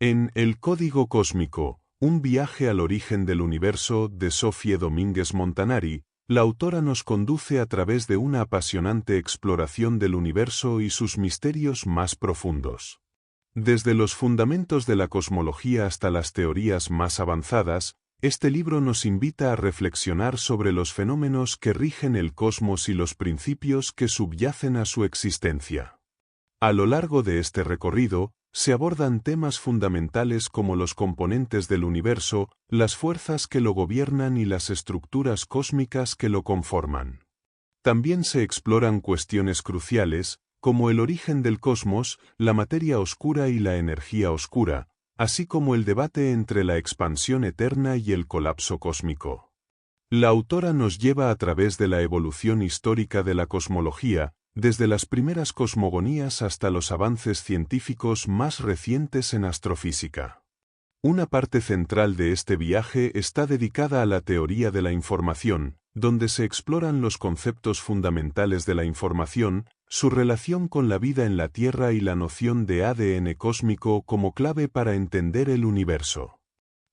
En El Código Cósmico, un viaje al origen del universo de Sofie Domínguez Montanari, la autora nos conduce a través de una apasionante exploración del universo y sus misterios más profundos. Desde los fundamentos de la cosmología hasta las teorías más avanzadas, este libro nos invita a reflexionar sobre los fenómenos que rigen el cosmos y los principios que subyacen a su existencia. A lo largo de este recorrido, se abordan temas fundamentales como los componentes del universo, las fuerzas que lo gobiernan y las estructuras cósmicas que lo conforman. También se exploran cuestiones cruciales, como el origen del cosmos, la materia oscura y la energía oscura, así como el debate entre la expansión eterna y el colapso cósmico. La autora nos lleva a través de la evolución histórica de la cosmología, desde las primeras cosmogonías hasta los avances científicos más recientes en astrofísica. Una parte central de este viaje está dedicada a la teoría de la información, donde se exploran los conceptos fundamentales de la información, su relación con la vida en la Tierra y la noción de ADN cósmico como clave para entender el universo.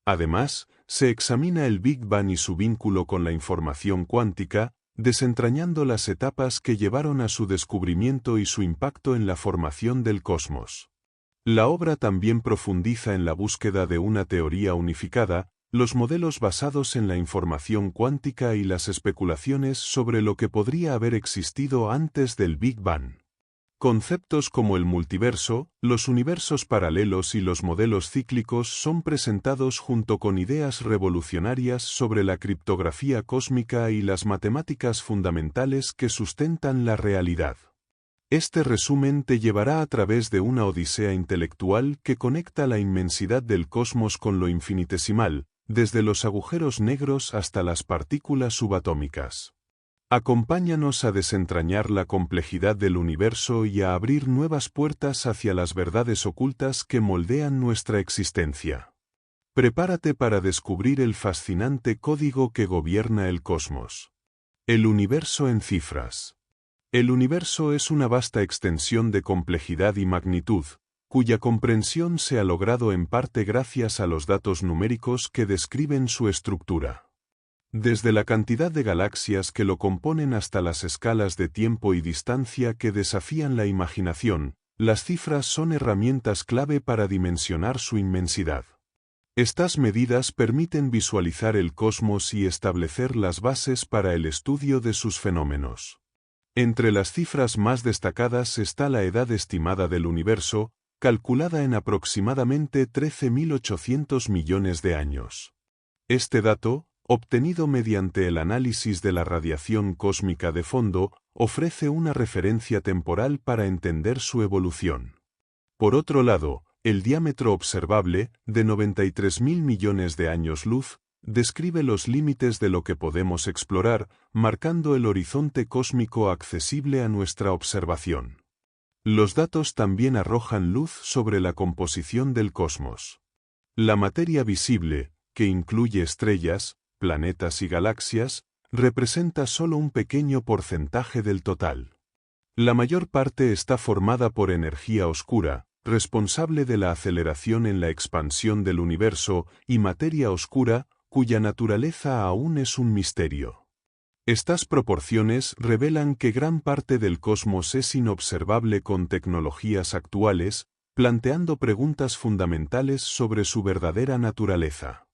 Además, se examina el Big Bang y su vínculo con la información cuántica, desentrañando las etapas que llevaron a su descubrimiento y su impacto en la formación del cosmos. La obra también profundiza en la búsqueda de una teoría unificada, los modelos basados en la información cuántica y las especulaciones sobre lo que podría haber existido antes del Big Bang. Conceptos como el multiverso, los universos paralelos y los modelos cíclicos son presentados junto con ideas revolucionarias sobre la criptografía cósmica y las matemáticas fundamentales que sustentan la realidad. Este resumen te llevará a través de una odisea intelectual que conecta la inmensidad del cosmos con lo infinitesimal, desde los agujeros negros hasta las partículas subatómicas. Acompáñanos a desentrañar la complejidad del universo y a abrir nuevas puertas hacia las verdades ocultas que moldean nuestra existencia. Prepárate para descubrir el fascinante código que gobierna el cosmos. El universo en cifras. El universo es una vasta extensión de complejidad y magnitud, cuya comprensión se ha logrado en parte gracias a los datos numéricos que describen su estructura. Desde la cantidad de galaxias que lo componen hasta las escalas de tiempo y distancia que desafían la imaginación, las cifras son herramientas clave para dimensionar su inmensidad. Estas medidas permiten visualizar el cosmos y establecer las bases para el estudio de sus fenómenos. Entre las cifras más destacadas está la edad estimada del universo, calculada en aproximadamente 13.800 millones de años. Este dato, obtenido mediante el análisis de la radiación cósmica de fondo, ofrece una referencia temporal para entender su evolución. Por otro lado, el diámetro observable, de 93.000 millones de años luz, describe los límites de lo que podemos explorar, marcando el horizonte cósmico accesible a nuestra observación. Los datos también arrojan luz sobre la composición del cosmos. La materia visible, que incluye estrellas, planetas y galaxias, representa solo un pequeño porcentaje del total. La mayor parte está formada por energía oscura, responsable de la aceleración en la expansión del universo, y materia oscura, cuya naturaleza aún es un misterio. Estas proporciones revelan que gran parte del cosmos es inobservable con tecnologías actuales, planteando preguntas fundamentales sobre su verdadera naturaleza.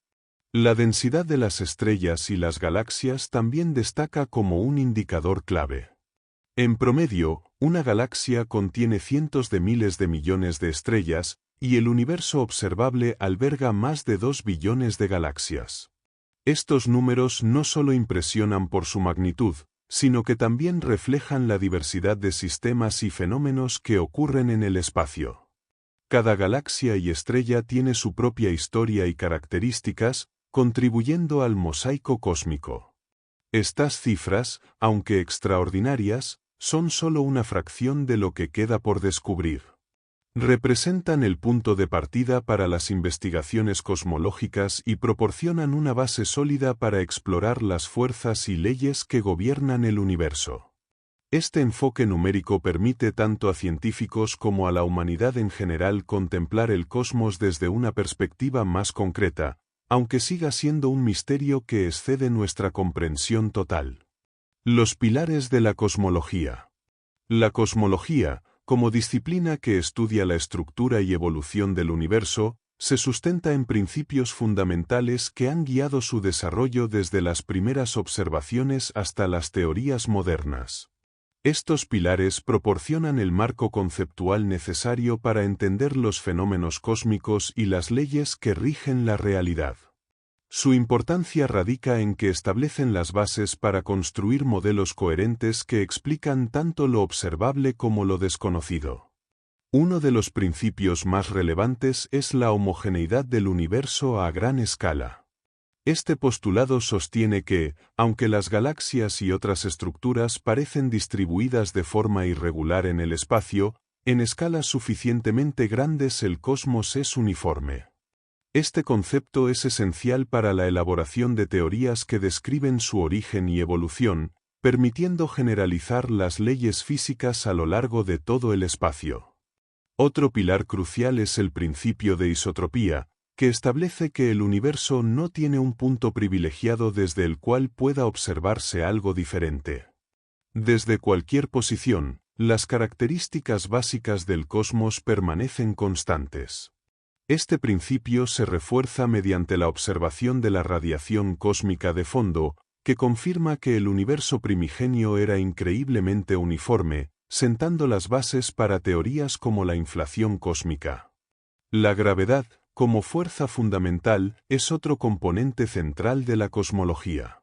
La densidad de las estrellas y las galaxias también destaca como un indicador clave. En promedio, una galaxia contiene cientos de miles de millones de estrellas, y el universo observable alberga más de 2 billones de galaxias. Estos números no solo impresionan por su magnitud, sino que también reflejan la diversidad de sistemas y fenómenos que ocurren en el espacio. Cada galaxia y estrella tiene su propia historia y características, contribuyendo al mosaico cósmico. Estas cifras, aunque extraordinarias, son solo una fracción de lo que queda por descubrir. Representan el punto de partida para las investigaciones cosmológicas y proporcionan una base sólida para explorar las fuerzas y leyes que gobiernan el universo. Este enfoque numérico permite tanto a científicos como a la humanidad en general contemplar el cosmos desde una perspectiva más concreta, aunque siga siendo un misterio que excede nuestra comprensión total. Los pilares de la cosmología. La cosmología, como disciplina que estudia la estructura y evolución del universo, se sustenta en principios fundamentales que han guiado su desarrollo desde las primeras observaciones hasta las teorías modernas. Estos pilares proporcionan el marco conceptual necesario para entender los fenómenos cósmicos y las leyes que rigen la realidad. Su importancia radica en que establecen las bases para construir modelos coherentes que explican tanto lo observable como lo desconocido. Uno de los principios más relevantes es la homogeneidad del universo a gran escala. Este postulado sostiene que, aunque las galaxias y otras estructuras parecen distribuidas de forma irregular en el espacio, en escalas suficientemente grandes el cosmos es uniforme. Este concepto es esencial para la elaboración de teorías que describen su origen y evolución, permitiendo generalizar las leyes físicas a lo largo de todo el espacio. Otro pilar crucial es el principio de isotropía, que establece que el universo no tiene un punto privilegiado desde el cual pueda observarse algo diferente. Desde cualquier posición, las características básicas del cosmos permanecen constantes. Este principio se refuerza mediante la observación de la radiación cósmica de fondo, que confirma que el universo primigenio era increíblemente uniforme, sentando las bases para teorías como la inflación cósmica. La gravedad, como fuerza fundamental, es otro componente central de la cosmología.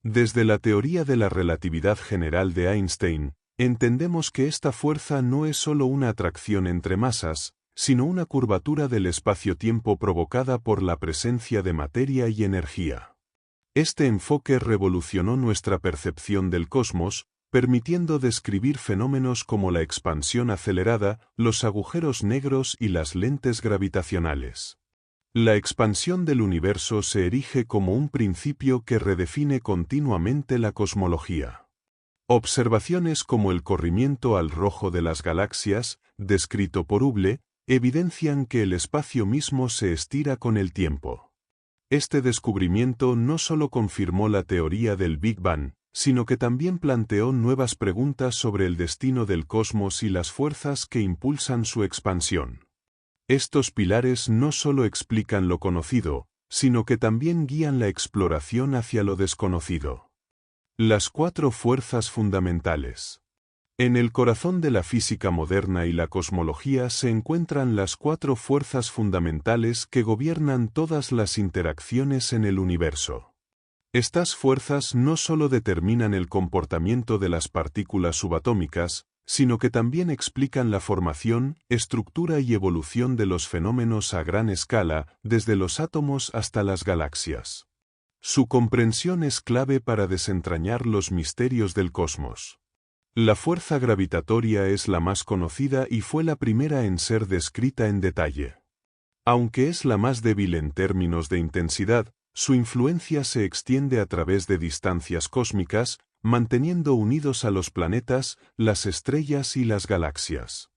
Desde la teoría de la relatividad general de Einstein, entendemos que esta fuerza no es solo una atracción entre masas, sino una curvatura del espacio-tiempo provocada por la presencia de materia y energía. Este enfoque revolucionó nuestra percepción del cosmos, permitiendo describir fenómenos como la expansión acelerada, los agujeros negros y las lentes gravitacionales. La expansión del universo se erige como un principio que redefine continuamente la cosmología. Observaciones como el corrimiento al rojo de las galaxias, descrito por Hubble, evidencian que el espacio mismo se estira con el tiempo. Este descubrimiento no solo confirmó la teoría del Big Bang, sino que también planteó nuevas preguntas sobre el destino del cosmos y las fuerzas que impulsan su expansión. Estos pilares no solo explican lo conocido, sino que también guían la exploración hacia lo desconocido. Las 4 fuerzas fundamentales. En el corazón de la física moderna y la cosmología se encuentran las 4 fuerzas fundamentales que gobiernan todas las interacciones en el universo. Estas fuerzas no solo determinan el comportamiento de las partículas subatómicas, sino que también explican la formación, estructura y evolución de los fenómenos a gran escala, desde los átomos hasta las galaxias. Su comprensión es clave para desentrañar los misterios del cosmos. La fuerza gravitatoria es la más conocida y fue la primera en ser descrita en detalle. Aunque es la más débil en términos de intensidad, su influencia se extiende a través de distancias cósmicas, manteniendo unidos a los planetas, las estrellas y las galaxias.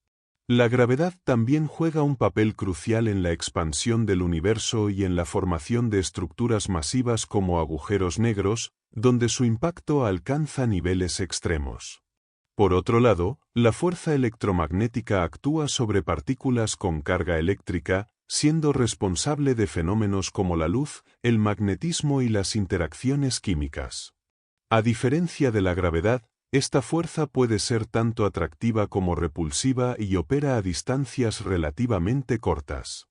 La gravedad también juega un papel crucial en la expansión del universo y en la formación de estructuras masivas como agujeros negros, donde su impacto alcanza niveles extremos. Por otro lado, la fuerza electromagnética actúa sobre partículas con carga eléctrica, siendo responsable de fenómenos como la luz, el magnetismo y las interacciones químicas. A diferencia de la gravedad, esta fuerza puede ser tanto atractiva como repulsiva y opera a distancias relativamente cortas.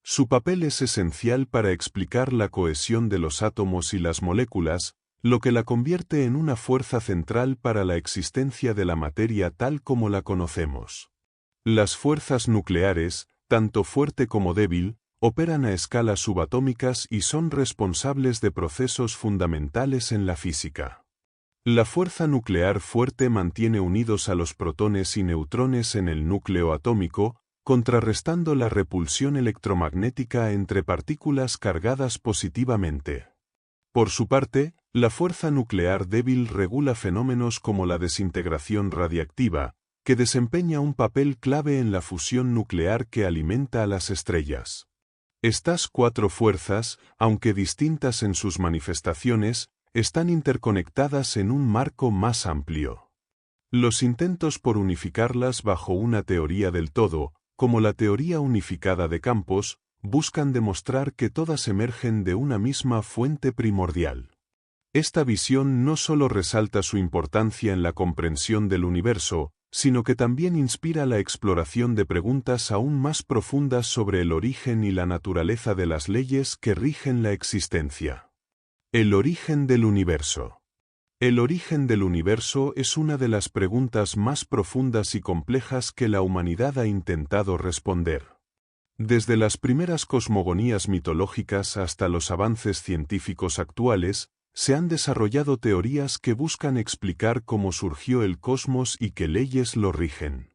Su papel es esencial para explicar la cohesión de los átomos y las moléculas, lo que la convierte en una fuerza central para la existencia de la materia tal como la conocemos. Las fuerzas nucleares, tanto fuerte como débil, operan a escalas subatómicas y son responsables de procesos fundamentales en la física. La fuerza nuclear fuerte mantiene unidos a los protones y neutrones en el núcleo atómico, contrarrestando la repulsión electromagnética entre partículas cargadas positivamente. Por su parte, la fuerza nuclear débil regula fenómenos como la desintegración radiactiva, que desempeña un papel clave en la fusión nuclear que alimenta a las estrellas. Estas cuatro fuerzas, aunque distintas en sus manifestaciones, están interconectadas en un marco más amplio. Los intentos por unificarlas bajo una teoría del todo, como la teoría unificada de campos, buscan demostrar que todas emergen de una misma fuente primordial. Esta visión no solo resalta su importancia en la comprensión del universo, sino que también inspira la exploración de preguntas aún más profundas sobre el origen y la naturaleza de las leyes que rigen la existencia. El origen del universo. El origen del universo es una de las preguntas más profundas y complejas que la humanidad ha intentado responder. Desde las primeras cosmogonías mitológicas hasta los avances científicos actuales, se han desarrollado teorías que buscan explicar cómo surgió el cosmos y qué leyes lo rigen.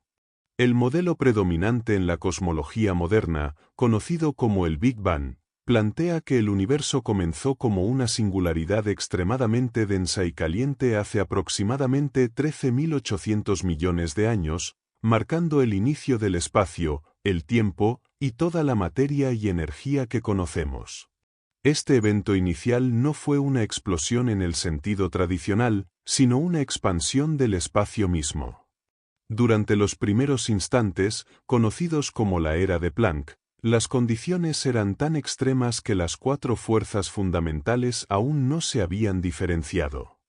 El modelo predominante en la cosmología moderna, conocido como el Big Bang, plantea que el universo comenzó como una singularidad extremadamente densa y caliente hace aproximadamente 13.800 millones de años, marcando el inicio del espacio, el tiempo y toda la materia y energía que conocemos. Este evento inicial no fue una explosión en el sentido tradicional, sino una expansión del espacio mismo. Durante los primeros instantes, conocidos como la era de Planck, las condiciones eran tan extremas que las cuatro fuerzas fundamentales aún no se habían diferenciado.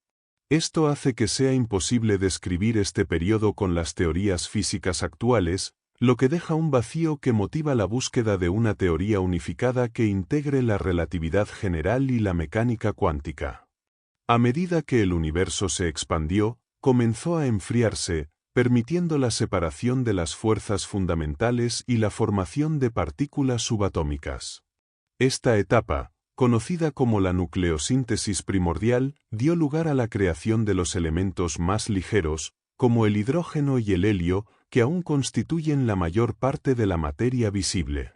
Esto hace que sea imposible describir este periodo con las teorías físicas actuales, lo que deja un vacío que motiva la búsqueda de una teoría unificada que integre la relatividad general y la mecánica cuántica. A medida que el universo se expandió, comenzó a enfriarse, permitiendo la separación de las fuerzas fundamentales y la formación de partículas subatómicas. Esta etapa, conocida como la nucleosíntesis primordial, dio lugar a la creación de los elementos más ligeros, como el hidrógeno y el helio, que aún constituyen la mayor parte de la materia visible.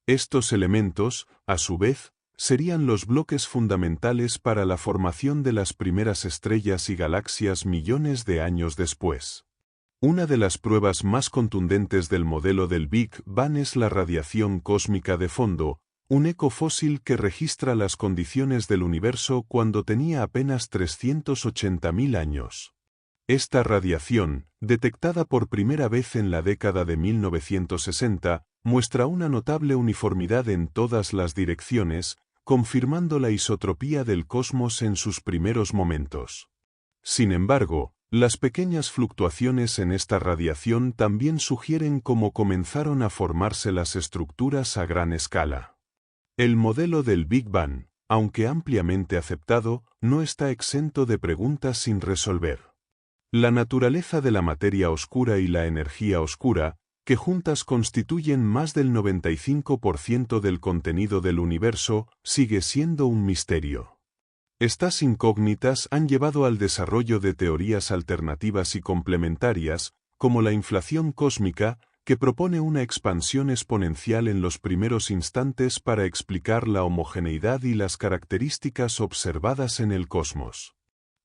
Estos elementos, a su vez, serían los bloques fundamentales para la formación de las primeras estrellas y galaxias millones de años después. Una de las pruebas más contundentes del modelo del Big Bang es la radiación cósmica de fondo, un eco fósil que registra las condiciones del universo cuando tenía apenas 380.000 años. Esta radiación, detectada por primera vez en la década de 1960, muestra una notable uniformidad en todas las direcciones, confirmando la isotropía del cosmos en sus primeros momentos. Sin embargo, las pequeñas fluctuaciones en esta radiación también sugieren cómo comenzaron a formarse las estructuras a gran escala. El modelo del Big Bang, aunque ampliamente aceptado, no está exento de preguntas sin resolver. La naturaleza de la materia oscura y la energía oscura, que juntas constituyen más del 95% del contenido del universo, sigue siendo un misterio. Estas incógnitas han llevado al desarrollo de teorías alternativas y complementarias, como la inflación cósmica, que propone una expansión exponencial en los primeros instantes para explicar la homogeneidad y las características observadas en el cosmos.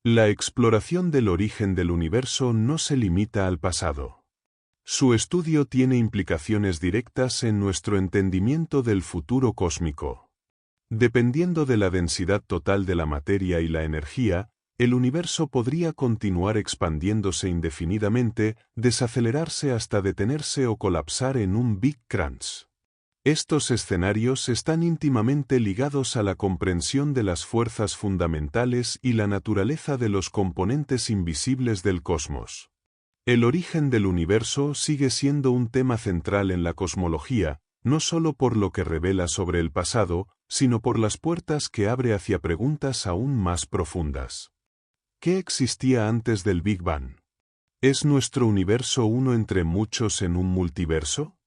La exploración del origen del universo no se limita al pasado. Su estudio tiene implicaciones directas en nuestro entendimiento del futuro cósmico. Dependiendo de la densidad total de la materia y la energía, el universo podría continuar expandiéndose indefinidamente, desacelerarse hasta detenerse o colapsar en un Big Crunch. Estos escenarios están íntimamente ligados a la comprensión de las fuerzas fundamentales y la naturaleza de los componentes invisibles del cosmos. El origen del universo sigue siendo un tema central en la cosmología, no solo por lo que revela sobre el pasado, sino por las puertas que abre hacia preguntas aún más profundas. ¿Qué existía antes del Big Bang? ¿Es nuestro universo uno entre muchos en un multiverso?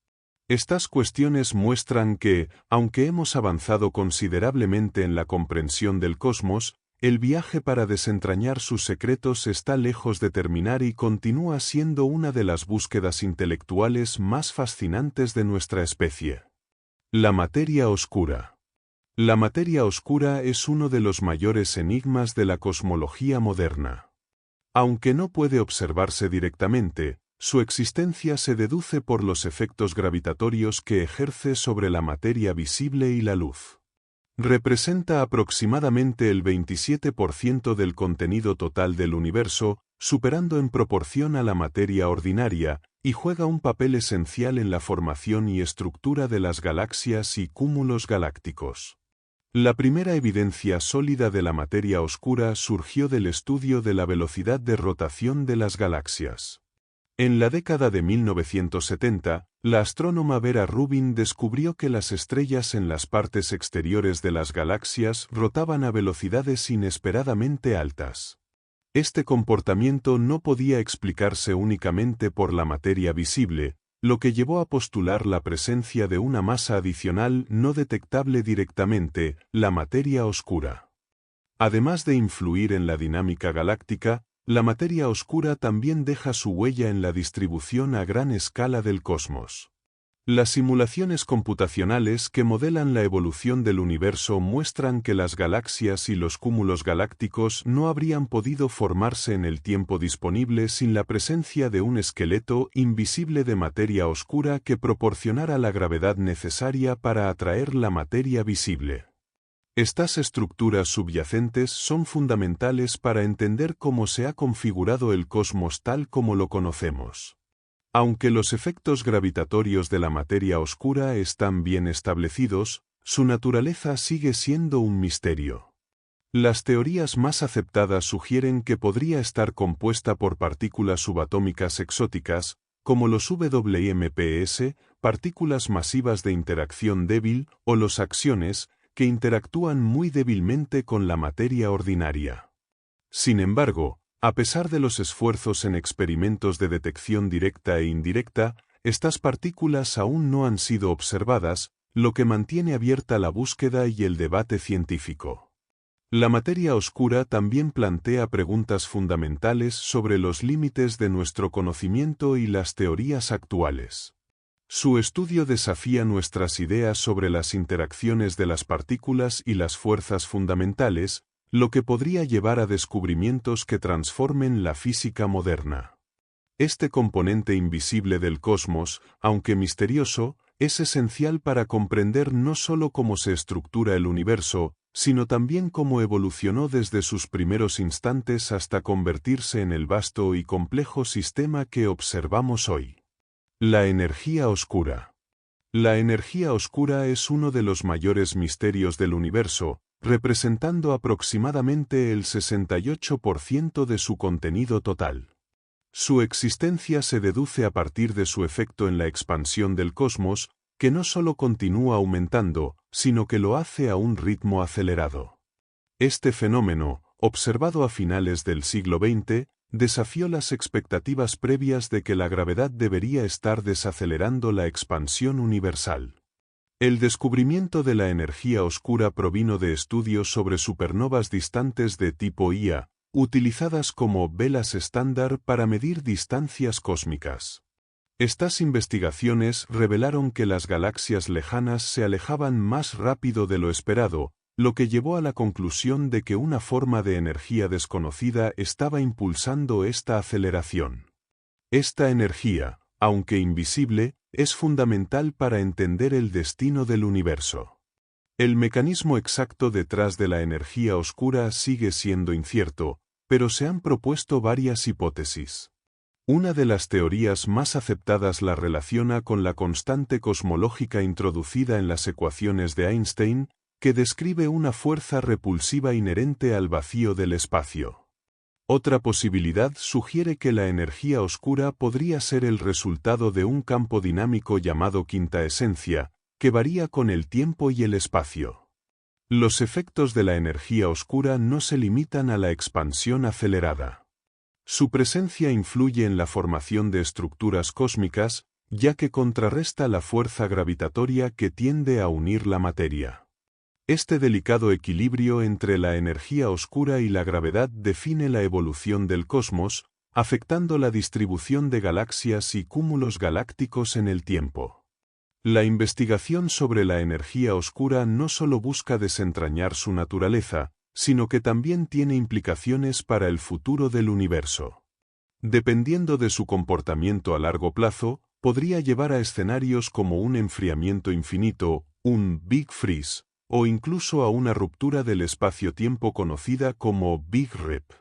Estas cuestiones muestran que, aunque hemos avanzado considerablemente en la comprensión del cosmos, el viaje para desentrañar sus secretos está lejos de terminar y continúa siendo una de las búsquedas intelectuales más fascinantes de nuestra especie. La materia oscura. La materia oscura es uno de los mayores enigmas de la cosmología moderna. Aunque no puede observarse directamente, su existencia se deduce por los efectos gravitatorios que ejerce sobre la materia visible y la luz. Representa aproximadamente el 27% del contenido total del universo, superando en proporción a la materia ordinaria, y juega un papel esencial en la formación y estructura de las galaxias y cúmulos galácticos. La primera evidencia sólida de la materia oscura surgió del estudio de la velocidad de rotación de las galaxias. En la década de 1970, la astrónoma Vera Rubin descubrió que las estrellas en las partes exteriores de las galaxias rotaban a velocidades inesperadamente altas. Este comportamiento no podía explicarse únicamente por la materia visible, lo que llevó a postular la presencia de una masa adicional no detectable directamente, la materia oscura. Además de influir en la dinámica galáctica, la materia oscura también deja su huella en la distribución a gran escala del cosmos. Las simulaciones computacionales que modelan la evolución del universo muestran que las galaxias y los cúmulos galácticos no habrían podido formarse en el tiempo disponible sin la presencia de un esqueleto invisible de materia oscura que proporcionara la gravedad necesaria para atraer la materia visible. Estas estructuras subyacentes son fundamentales para entender cómo se ha configurado el cosmos tal como lo conocemos. Aunque los efectos gravitatorios de la materia oscura están bien establecidos, su naturaleza sigue siendo un misterio. Las teorías más aceptadas sugieren que podría estar compuesta por partículas subatómicas exóticas, como los WMPS, partículas masivas de interacción débil, o los axiones, que interactúan muy débilmente con la materia ordinaria. Sin embargo, a pesar de los esfuerzos en experimentos de detección directa e indirecta, estas partículas aún no han sido observadas, lo que mantiene abierta la búsqueda y el debate científico. La materia oscura también plantea preguntas fundamentales sobre los límites de nuestro conocimiento y las teorías actuales. Su estudio desafía nuestras ideas sobre las interacciones de las partículas y las fuerzas fundamentales, lo que podría llevar a descubrimientos que transformen la física moderna. Este componente invisible del cosmos, aunque misterioso, es esencial para comprender no solo cómo se estructura el universo, sino también cómo evolucionó desde sus primeros instantes hasta convertirse en el vasto y complejo sistema que observamos hoy. La energía oscura. La energía oscura es uno de los mayores misterios del universo, representando aproximadamente el 68% de su contenido total. Su existencia se deduce a partir de su efecto en la expansión del cosmos, que no solo continúa aumentando, sino que lo hace a un ritmo acelerado. Este fenómeno, observado a finales del siglo XX, desafió las expectativas previas de que la gravedad debería estar desacelerando la expansión universal. El descubrimiento de la energía oscura provino de estudios sobre supernovas distantes de tipo Ia, utilizadas como velas estándar para medir distancias cósmicas. Estas investigaciones revelaron que las galaxias lejanas se alejaban más rápido de lo esperado, lo que llevó a la conclusión de que una forma de energía desconocida estaba impulsando esta aceleración. Esta energía, aunque invisible, es fundamental para entender el destino del universo. El mecanismo exacto detrás de la energía oscura sigue siendo incierto, pero se han propuesto varias hipótesis. Una de las teorías más aceptadas la relaciona con la constante cosmológica introducida en las ecuaciones de Einstein, que describe una fuerza repulsiva inherente al vacío del espacio. Otra posibilidad sugiere que la energía oscura podría ser el resultado de un campo dinámico llamado quinta esencia, que varía con el tiempo y el espacio. Los efectos de la energía oscura no se limitan a la expansión acelerada. Su presencia influye en la formación de estructuras cósmicas, ya que contrarresta la fuerza gravitatoria que tiende a unir la materia. Este delicado equilibrio entre la energía oscura y la gravedad define la evolución del cosmos, afectando la distribución de galaxias y cúmulos galácticos en el tiempo. La investigación sobre la energía oscura no solo busca desentrañar su naturaleza, sino que también tiene implicaciones para el futuro del universo. Dependiendo de su comportamiento a largo plazo, podría llevar a escenarios como un enfriamiento infinito, un Big Freeze, o incluso a una ruptura del espacio-tiempo conocida como Big Rip.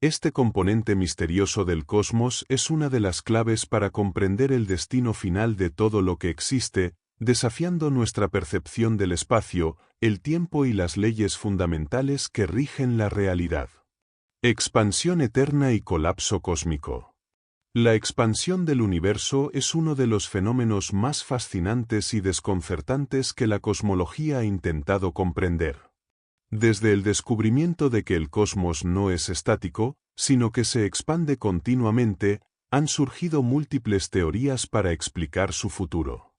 Este componente misterioso del cosmos es una de las claves para comprender el destino final de todo lo que existe, desafiando nuestra percepción del espacio, el tiempo y las leyes fundamentales que rigen la realidad. Expansión eterna y colapso cósmico. La expansión del universo es uno de los fenómenos más fascinantes y desconcertantes que la cosmología ha intentado comprender. Desde el descubrimiento de que el cosmos no es estático, sino que se expande continuamente, han surgido múltiples teorías para explicar su futuro.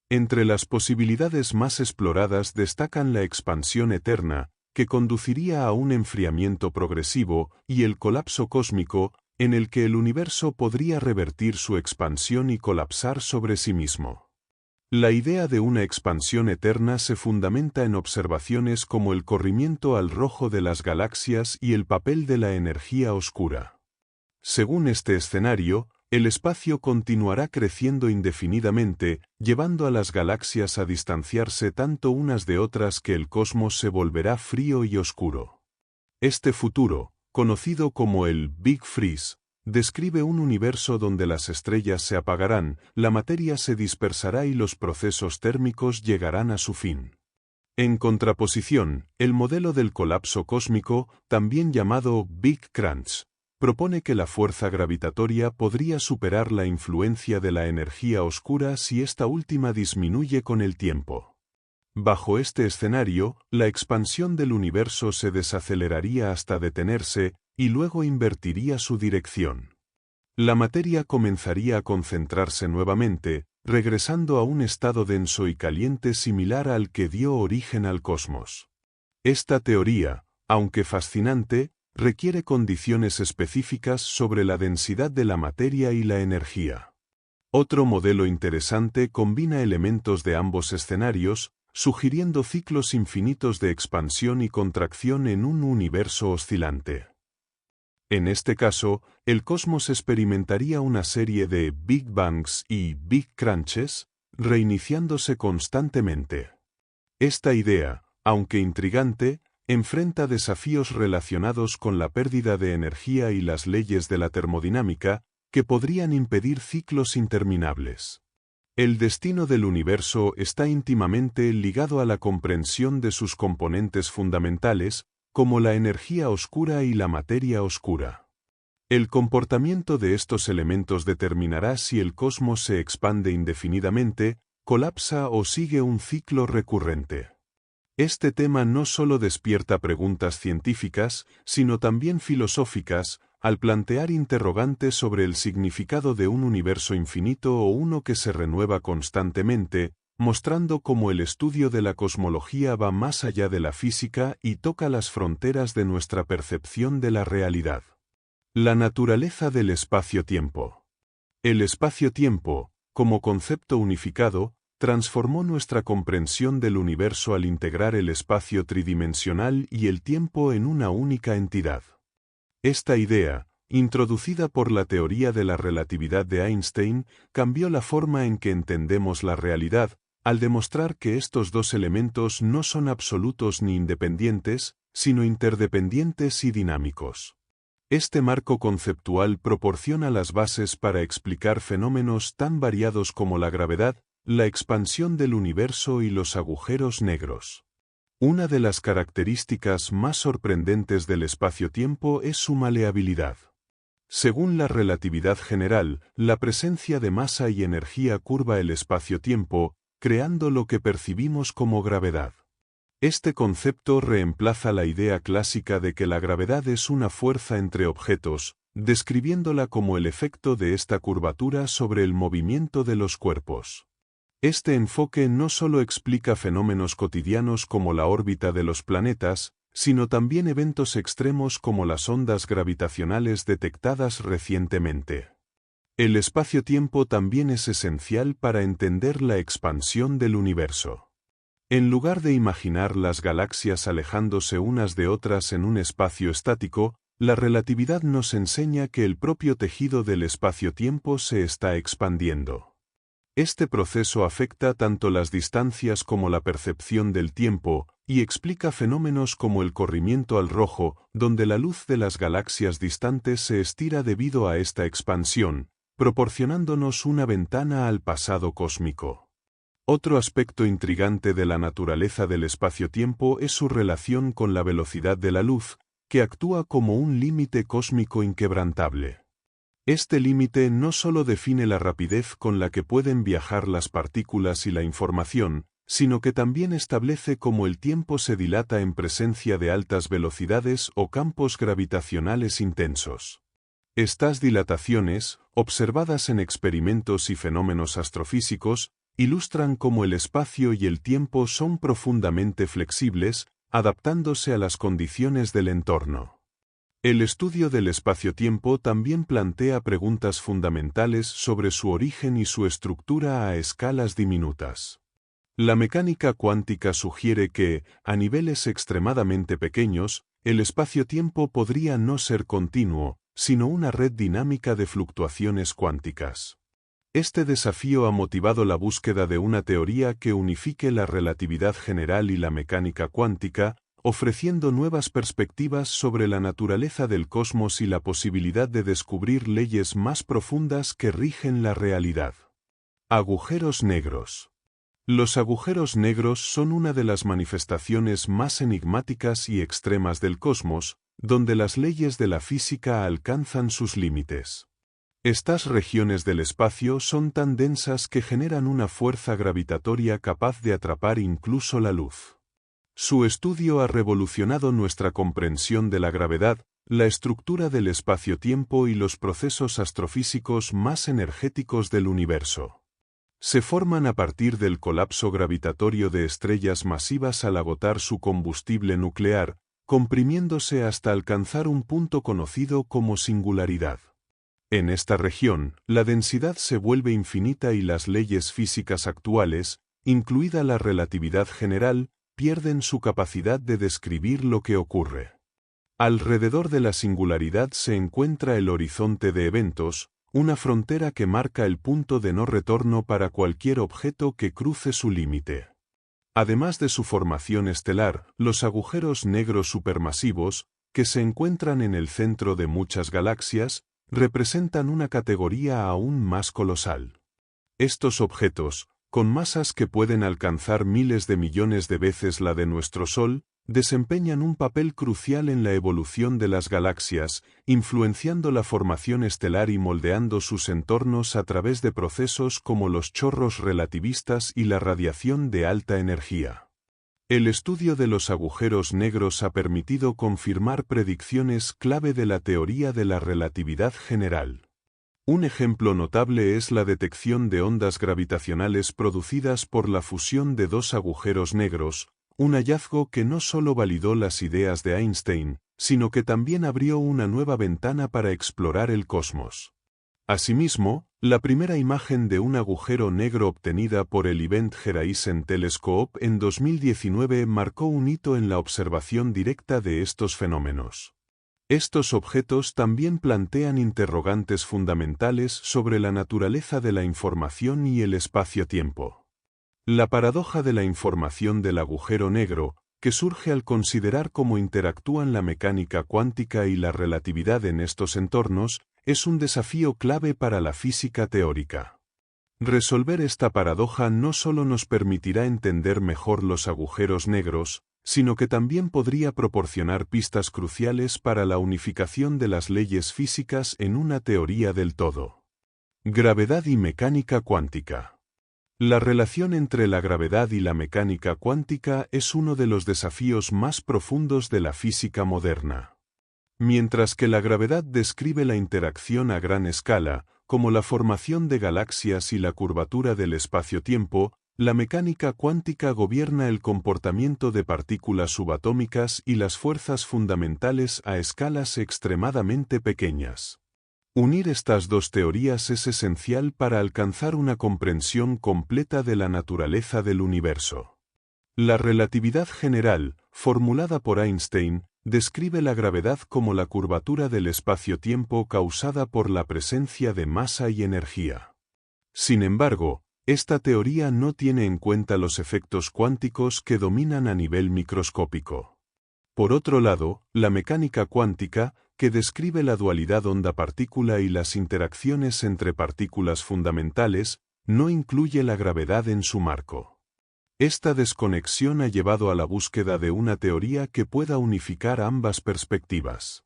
Entre las posibilidades más exploradas destacan la expansión eterna, que conduciría a un enfriamiento progresivo, y el colapso cósmico, en el que el universo podría revertir su expansión y colapsar sobre sí mismo. La idea de una expansión eterna se fundamenta en observaciones como el corrimiento al rojo de las galaxias y el papel de la energía oscura. Según este escenario, el espacio continuará creciendo indefinidamente, llevando a las galaxias a distanciarse tanto unas de otras que el cosmos se volverá frío y oscuro. Este futuro, conocido como el Big Freeze, describe un universo donde las estrellas se apagarán, la materia se dispersará y los procesos térmicos llegarán a su fin. En contraposición, el modelo del colapso cósmico, también llamado Big Crunch, propone que la fuerza gravitatoria podría superar la influencia de la energía oscura si esta última disminuye con el tiempo. Bajo este escenario, la expansión del universo se desaceleraría hasta detenerse, y luego invertiría su dirección. La materia comenzaría a concentrarse nuevamente, regresando a un estado denso y caliente similar al que dio origen al cosmos. Esta teoría, aunque fascinante, requiere condiciones específicas sobre la densidad de la materia y la energía. Otro modelo interesante combina elementos de ambos escenarios, sugiriendo ciclos infinitos de expansión y contracción en un universo oscilante. En este caso, el cosmos experimentaría una serie de Big Bangs y Big Crunches, reiniciándose constantemente. Esta idea, aunque intrigante, enfrenta desafíos relacionados con la pérdida de energía y las leyes de la termodinámica, que podrían impedir ciclos interminables. El destino del universo está íntimamente ligado a la comprensión de sus componentes fundamentales, como la energía oscura y la materia oscura. El comportamiento de estos elementos determinará si el cosmos se expande indefinidamente, colapsa o sigue un ciclo recurrente. Este tema no solo despierta preguntas científicas, sino también filosóficas, al plantear interrogantes sobre el significado de un universo infinito o uno que se renueva constantemente, mostrando cómo el estudio de la cosmología va más allá de la física y toca las fronteras de nuestra percepción de la realidad. La naturaleza del espacio-tiempo. El espacio-tiempo, como concepto unificado, transformó nuestra comprensión del universo al integrar el espacio tridimensional y el tiempo en una única entidad. Esta idea, introducida por la teoría de la relatividad de Einstein, cambió la forma en que entendemos la realidad, al demostrar que estos dos elementos no son absolutos ni independientes, sino interdependientes y dinámicos. Este marco conceptual proporciona las bases para explicar fenómenos tan variados como la gravedad, la expansión del universo y los agujeros negros. Una de las características más sorprendentes del espacio-tiempo es su maleabilidad. Según la relatividad general, la presencia de masa y energía curva el espacio-tiempo, creando lo que percibimos como gravedad. Este concepto reemplaza la idea clásica de que la gravedad es una fuerza entre objetos, describiéndola como el efecto de esta curvatura sobre el movimiento de los cuerpos. Este enfoque no solo explica fenómenos cotidianos como la órbita de los planetas, sino también eventos extremos como las ondas gravitacionales detectadas recientemente. El espacio-tiempo también es esencial para entender la expansión del universo. En lugar de imaginar las galaxias alejándose unas de otras en un espacio estático, la relatividad nos enseña que el propio tejido del espacio-tiempo se está expandiendo. Este proceso afecta tanto las distancias como la percepción del tiempo, y explica fenómenos como el corrimiento al rojo, donde la luz de las galaxias distantes se estira debido a esta expansión, proporcionándonos una ventana al pasado cósmico. Otro aspecto intrigante de la naturaleza del espacio-tiempo es su relación con la velocidad de la luz, que actúa como un límite cósmico inquebrantable. Este límite no solo define la rapidez con la que pueden viajar las partículas y la información, sino que también establece cómo el tiempo se dilata en presencia de altas velocidades o campos gravitacionales intensos. Estas dilataciones, observadas en experimentos y fenómenos astrofísicos, ilustran cómo el espacio y el tiempo son profundamente flexibles, adaptándose a las condiciones del entorno. El estudio del espacio-tiempo también plantea preguntas fundamentales sobre su origen y su estructura a escalas diminutas. La mecánica cuántica sugiere que, a niveles extremadamente pequeños, el espacio-tiempo podría no ser continuo, sino una red dinámica de fluctuaciones cuánticas. Este desafío ha motivado la búsqueda de una teoría que unifique la relatividad general y la mecánica cuántica, ofreciendo nuevas perspectivas sobre la naturaleza del cosmos y la posibilidad de descubrir leyes más profundas que rigen la realidad. Agujeros negros. Los agujeros negros son una de las manifestaciones más enigmáticas y extremas del cosmos, donde las leyes de la física alcanzan sus límites. Estas regiones del espacio son tan densas que generan una fuerza gravitatoria capaz de atrapar incluso la luz. Su estudio ha revolucionado nuestra comprensión de la gravedad, la estructura del espacio-tiempo y los procesos astrofísicos más energéticos del universo. Se forman a partir del colapso gravitatorio de estrellas masivas al agotar su combustible nuclear, comprimiéndose hasta alcanzar un punto conocido como singularidad. En esta región, la densidad se vuelve infinita y las leyes físicas actuales, incluida la relatividad general, pierden su capacidad de describir lo que ocurre. Alrededor de la singularidad se encuentra el horizonte de eventos, una frontera que marca el punto de no retorno para cualquier objeto que cruce su límite. Además de su formación estelar, los agujeros negros supermasivos, que se encuentran en el centro de muchas galaxias, representan una categoría aún más colosal. Estos objetos, con masas que pueden alcanzar miles de millones de veces la de nuestro Sol, desempeñan un papel crucial en la evolución de las galaxias, influenciando la formación estelar y moldeando sus entornos a través de procesos como los chorros relativistas y la radiación de alta energía. El estudio de los agujeros negros ha permitido confirmar predicciones clave de la teoría de la relatividad general. Un ejemplo notable es la detección de ondas gravitacionales producidas por la fusión de dos agujeros negros, un hallazgo que no solo validó las ideas de Einstein, sino que también abrió una nueva ventana para explorar el cosmos. Asimismo, la primera imagen de un agujero negro obtenida por el Event Horizon Telescope en 2019 marcó un hito en la observación directa de estos fenómenos. Estos objetos también plantean interrogantes fundamentales sobre la naturaleza de la información y el espacio-tiempo. La paradoja de la información del agujero negro, que surge al considerar cómo interactúan la mecánica cuántica y la relatividad en estos entornos, es un desafío clave para la física teórica. Resolver esta paradoja no solo nos permitirá entender mejor los agujeros negros, sino que también podría proporcionar pistas cruciales para la unificación de las leyes físicas en una teoría del todo. Gravedad y mecánica cuántica. La relación entre la gravedad y la mecánica cuántica es uno de los desafíos más profundos de la física moderna. Mientras que la gravedad describe la interacción a gran escala, como la formación de galaxias y la curvatura del espacio-tiempo, la mecánica cuántica gobierna el comportamiento de partículas subatómicas y las fuerzas fundamentales a escalas extremadamente pequeñas. Unir estas dos teorías es esencial para alcanzar una comprensión completa de la naturaleza del universo. La relatividad general, formulada por Einstein, describe la gravedad como la curvatura del espacio-tiempo causada por la presencia de masa y energía. Sin embargo, esta teoría no tiene en cuenta los efectos cuánticos que dominan a nivel microscópico. Por otro lado, la mecánica cuántica, que describe la dualidad onda-partícula y las interacciones entre partículas fundamentales, no incluye la gravedad en su marco. Esta desconexión ha llevado a la búsqueda de una teoría que pueda unificar ambas perspectivas.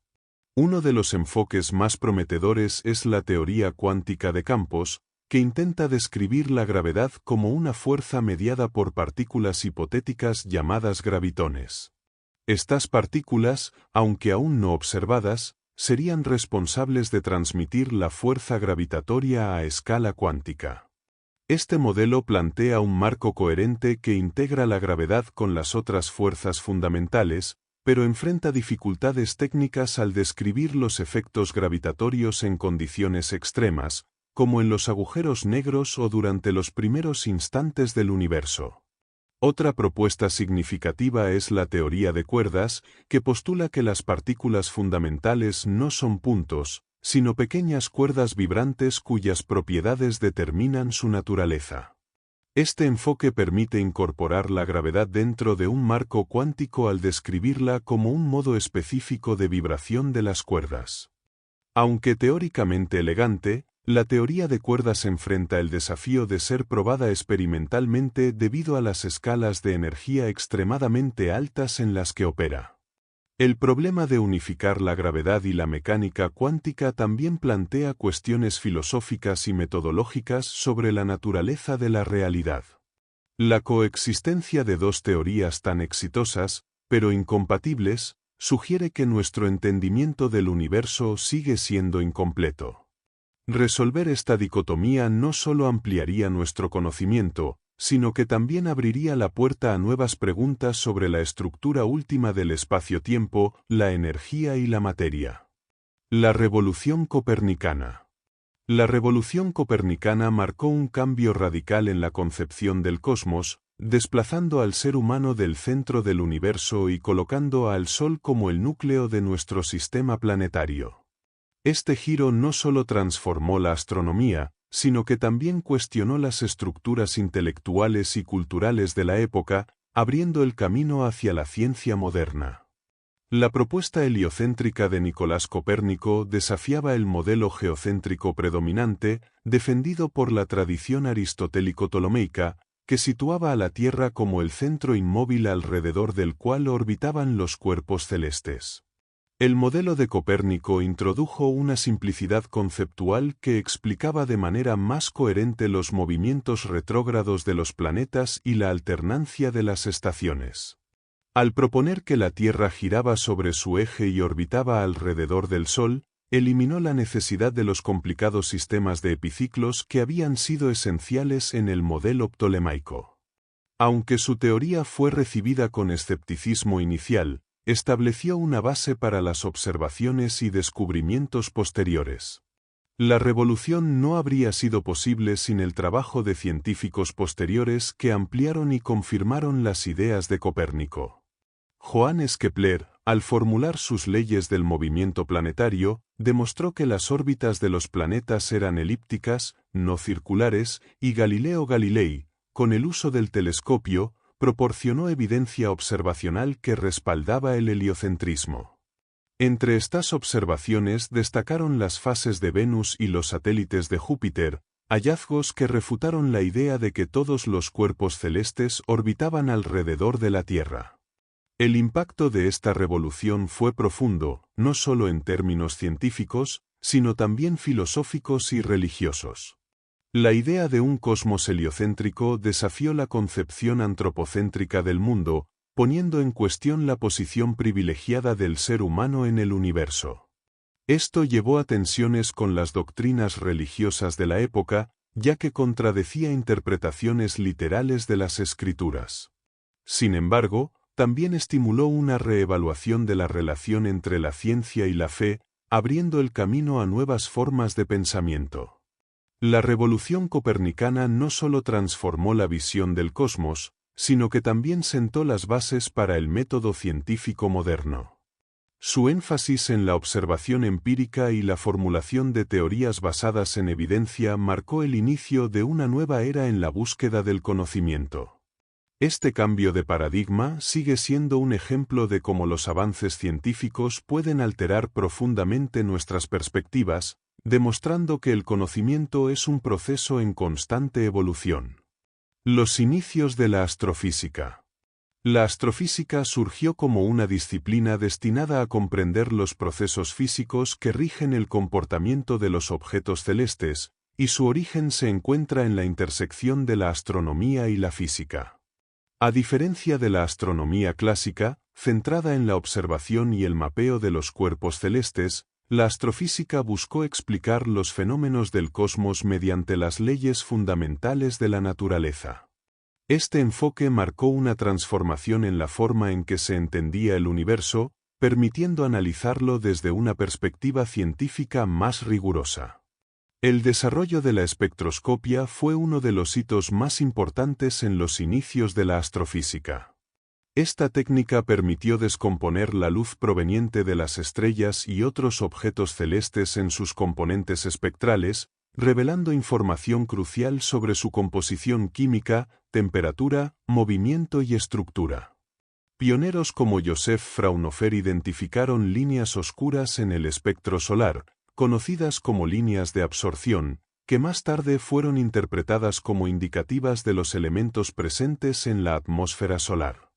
Uno de los enfoques más prometedores es la teoría cuántica de campos, que intenta describir la gravedad como una fuerza mediada por partículas hipotéticas llamadas gravitones. Estas partículas, aunque aún no observadas, serían responsables de transmitir la fuerza gravitatoria a escala cuántica. Este modelo plantea un marco coherente que integra la gravedad con las otras fuerzas fundamentales, pero enfrenta dificultades técnicas al describir los efectos gravitatorios en condiciones extremas, como en los agujeros negros o durante los primeros instantes del universo. Otra propuesta significativa es la teoría de cuerdas, que postula que las partículas fundamentales no son puntos, sino pequeñas cuerdas vibrantes cuyas propiedades determinan su naturaleza. Este enfoque permite incorporar la gravedad dentro de un marco cuántico al describirla como un modo específico de vibración de las cuerdas. Aunque teóricamente elegante, la teoría de cuerdas enfrenta el desafío de ser probada experimentalmente debido a las escalas de energía extremadamente altas en las que opera. El problema de unificar la gravedad y la mecánica cuántica también plantea cuestiones filosóficas y metodológicas sobre la naturaleza de la realidad. La coexistencia de dos teorías tan exitosas, pero incompatibles, sugiere que nuestro entendimiento del universo sigue siendo incompleto. Resolver esta dicotomía no solo ampliaría nuestro conocimiento, sino que también abriría la puerta a nuevas preguntas sobre la estructura última del espacio-tiempo, la energía y la materia. La Revolución Copernicana. La Revolución Copernicana marcó un cambio radical en la concepción del cosmos, desplazando al ser humano del centro del universo y colocando al Sol como el núcleo de nuestro sistema planetario. Este giro no solo transformó la astronomía, sino que también cuestionó las estructuras intelectuales y culturales de la época, abriendo el camino hacia la ciencia moderna. La propuesta heliocéntrica de Nicolás Copérnico desafiaba el modelo geocéntrico predominante, defendido por la tradición aristotélico-ptolomeica, que situaba a la Tierra como el centro inmóvil alrededor del cual orbitaban los cuerpos celestes. El modelo de Copérnico introdujo una simplicidad conceptual que explicaba de manera más coherente los movimientos retrógrados de los planetas y la alternancia de las estaciones. Al proponer que la Tierra giraba sobre su eje y orbitaba alrededor del Sol, eliminó la necesidad de los complicados sistemas de epiciclos que habían sido esenciales en el modelo ptolemaico. Aunque su teoría fue recibida con escepticismo inicial, estableció una base para las observaciones y descubrimientos posteriores. La revolución no habría sido posible sin el trabajo de científicos posteriores que ampliaron y confirmaron las ideas de Copérnico. Johannes Kepler, al formular sus leyes del movimiento planetario, demostró que las órbitas de los planetas eran elípticas, no circulares, y Galileo Galilei, con el uso del telescopio, proporcionó evidencia observacional que respaldaba el heliocentrismo. Entre estas observaciones destacaron las fases de Venus y los satélites de Júpiter, hallazgos que refutaron la idea de que todos los cuerpos celestes orbitaban alrededor de la Tierra. El impacto de esta revolución fue profundo, no solo en términos científicos, sino también filosóficos y religiosos. La idea de un cosmos heliocéntrico desafió la concepción antropocéntrica del mundo, poniendo en cuestión la posición privilegiada del ser humano en el universo. Esto llevó a tensiones con las doctrinas religiosas de la época, ya que contradecía interpretaciones literales de las Escrituras. Sin embargo, también estimuló una reevaluación de la relación entre la ciencia y la fe, abriendo el camino a nuevas formas de pensamiento. La revolución copernicana no solo transformó la visión del cosmos, sino que también sentó las bases para el método científico moderno. Su énfasis en la observación empírica y la formulación de teorías basadas en evidencia marcó el inicio de una nueva era en la búsqueda del conocimiento. Este cambio de paradigma sigue siendo un ejemplo de cómo los avances científicos pueden alterar profundamente nuestras perspectivas, demostrando que el conocimiento es un proceso en constante evolución. Los inicios de la astrofísica. La astrofísica surgió como una disciplina destinada a comprender los procesos físicos que rigen el comportamiento de los objetos celestes, y su origen se encuentra en la intersección de la astronomía y la física. A diferencia de la astronomía clásica, centrada en la observación y el mapeo de los cuerpos celestes, la astrofísica buscó explicar los fenómenos del cosmos mediante las leyes fundamentales de la naturaleza. Este enfoque marcó una transformación en la forma en que se entendía el universo, permitiendo analizarlo desde una perspectiva científica más rigurosa. El desarrollo de la espectroscopia fue uno de los hitos más importantes en los inicios de la astrofísica. Esta técnica permitió descomponer la luz proveniente de las estrellas y otros objetos celestes en sus componentes espectrales, revelando información crucial sobre su composición química, temperatura, movimiento y estructura. Pioneros como Joseph Fraunhofer identificaron líneas oscuras en el espectro solar, conocidas como líneas de absorción, que más tarde fueron interpretadas como indicativas de los elementos presentes en la atmósfera solar.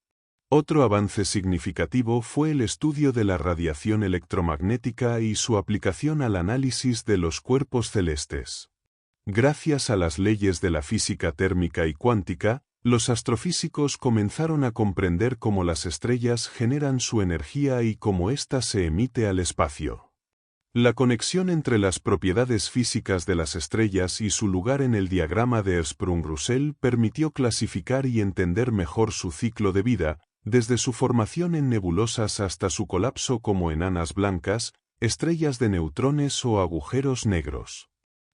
Otro avance significativo fue el estudio de la radiación electromagnética y su aplicación al análisis de los cuerpos celestes. Gracias a las leyes de la física térmica y cuántica, los astrofísicos comenzaron a comprender cómo las estrellas generan su energía y cómo ésta se emite al espacio. La conexión entre las propiedades físicas de las estrellas y su lugar en el diagrama de Hertzsprung-Russell permitió clasificar y entender mejor su ciclo de vida, desde su formación en nebulosas hasta su colapso como enanas blancas, estrellas de neutrones o agujeros negros.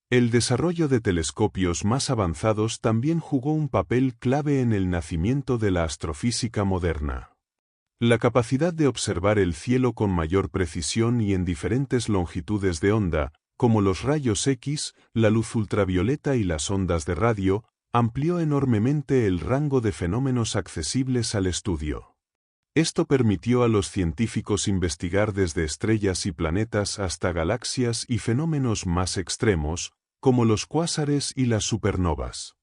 El desarrollo de telescopios más avanzados también jugó un papel clave en el nacimiento de la astrofísica moderna. La capacidad de observar el cielo con mayor precisión y en diferentes longitudes de onda, como los rayos X, la luz ultravioleta y las ondas de radio, amplió enormemente el rango de fenómenos accesibles al estudio. Esto permitió a los científicos investigar desde estrellas y planetas hasta galaxias y fenómenos más extremos, como los cuásares y las supernovas.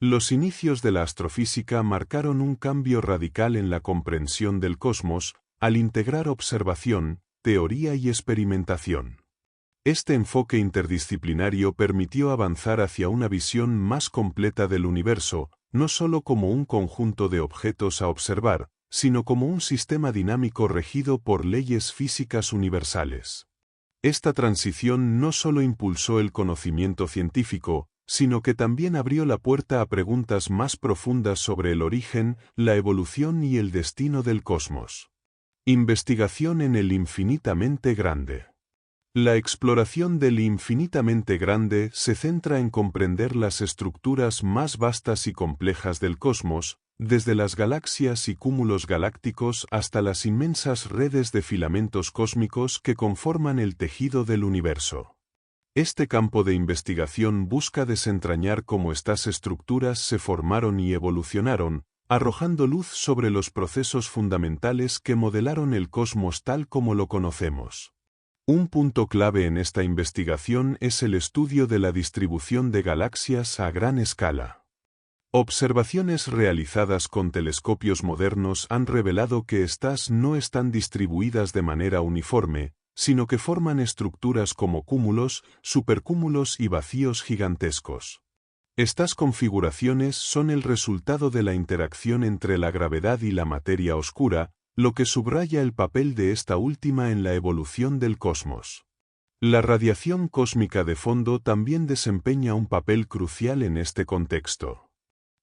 Los inicios de la astrofísica marcaron un cambio radical en la comprensión del cosmos, al integrar observación, teoría y experimentación. Este enfoque interdisciplinario permitió avanzar hacia una visión más completa del universo, no solo como un conjunto de objetos a observar, sino como un sistema dinámico regido por leyes físicas universales. Esta transición no solo impulsó el conocimiento científico, sino que también abrió la puerta a preguntas más profundas sobre el origen, la evolución y el destino del cosmos. Investigación en el infinitamente grande. La exploración del infinitamente grande se centra en comprender las estructuras más vastas y complejas del cosmos, desde las galaxias y cúmulos galácticos hasta las inmensas redes de filamentos cósmicos que conforman el tejido del universo. Este campo de investigación busca desentrañar cómo estas estructuras se formaron y evolucionaron, arrojando luz sobre los procesos fundamentales que modelaron el cosmos tal como lo conocemos. Un punto clave en esta investigación es el estudio de la distribución de galaxias a gran escala. Observaciones realizadas con telescopios modernos han revelado que éstas no están distribuidas de manera uniforme, sino que forman estructuras como cúmulos, supercúmulos y vacíos gigantescos. Estas configuraciones son el resultado de la interacción entre la gravedad y la materia oscura, lo que subraya el papel de esta última en la evolución del cosmos. La radiación cósmica de fondo también desempeña un papel crucial en este contexto.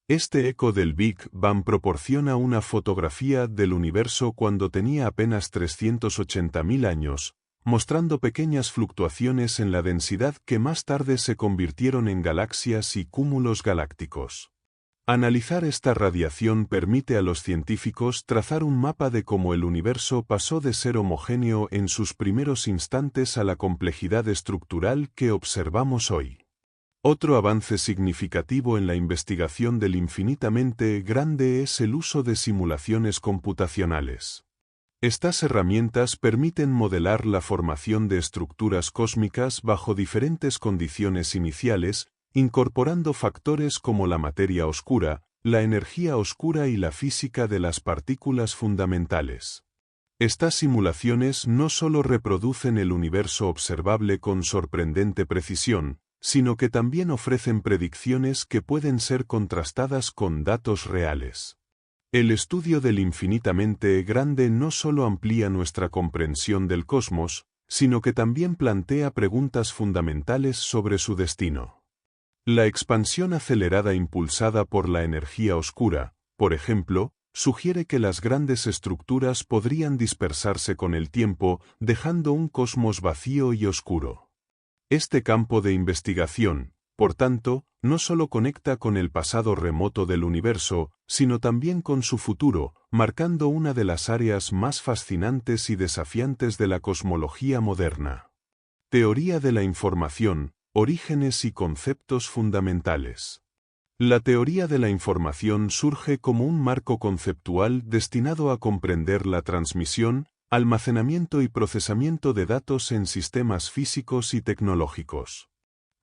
Este eco del Big Bang proporciona una fotografía del universo cuando tenía apenas 380.000 años, mostrando pequeñas fluctuaciones en la densidad que más tarde se convirtieron en galaxias y cúmulos galácticos. Analizar esta radiación permite a los científicos trazar un mapa de cómo el universo pasó de ser homogéneo en sus primeros instantes a la complejidad estructural que observamos hoy. Otro avance significativo en la investigación del infinitamente grande es el uso de simulaciones computacionales. Estas herramientas permiten modelar la formación de estructuras cósmicas bajo diferentes condiciones iniciales, incorporando factores como la materia oscura, la energía oscura y la física de las partículas fundamentales. Estas simulaciones no solo reproducen el universo observable con sorprendente precisión, sino que también ofrecen predicciones que pueden ser contrastadas con datos reales. El estudio del infinitamente grande no solo amplía nuestra comprensión del cosmos, sino que también plantea preguntas fundamentales sobre su destino. La expansión acelerada impulsada por la energía oscura, por ejemplo, sugiere que las grandes estructuras podrían dispersarse con el tiempo, dejando un cosmos vacío y oscuro. Este campo de investigación, por tanto, no solo conecta con el pasado remoto del universo, sino también con su futuro, marcando una de las áreas más fascinantes y desafiantes de la cosmología moderna. Teoría de la información, orígenes y conceptos fundamentales. La teoría de la información surge como un marco conceptual destinado a comprender la transmisión, almacenamiento y procesamiento de datos en sistemas físicos y tecnológicos.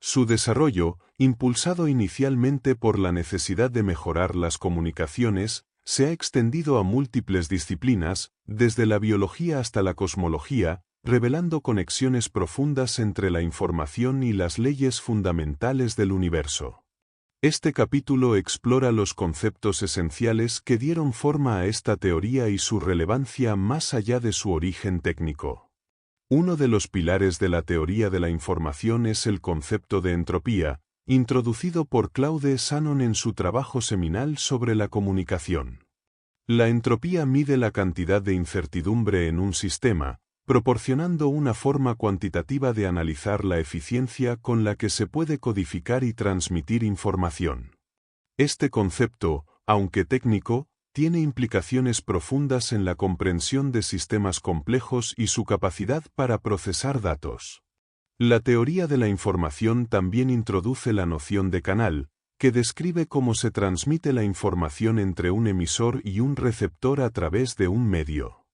Su desarrollo, impulsado inicialmente por la necesidad de mejorar las comunicaciones, se ha extendido a múltiples disciplinas, desde la biología hasta la cosmología, revelando conexiones profundas entre la información y las leyes fundamentales del universo. Este capítulo explora los conceptos esenciales que dieron forma a esta teoría y su relevancia más allá de su origen técnico. Uno de los pilares de la teoría de la información es el concepto de entropía, introducido por Claude Shannon en su trabajo seminal sobre la comunicación. La entropía mide la cantidad de incertidumbre en un sistema, proporcionando una forma cuantitativa de analizar la eficiencia con la que se puede codificar y transmitir información. Este concepto, aunque técnico, tiene implicaciones profundas en la comprensión de sistemas complejos y su capacidad para procesar datos. La teoría de la información también introduce la noción de canal, que describe cómo se transmite la información entre un emisor y un receptor a través de un medio.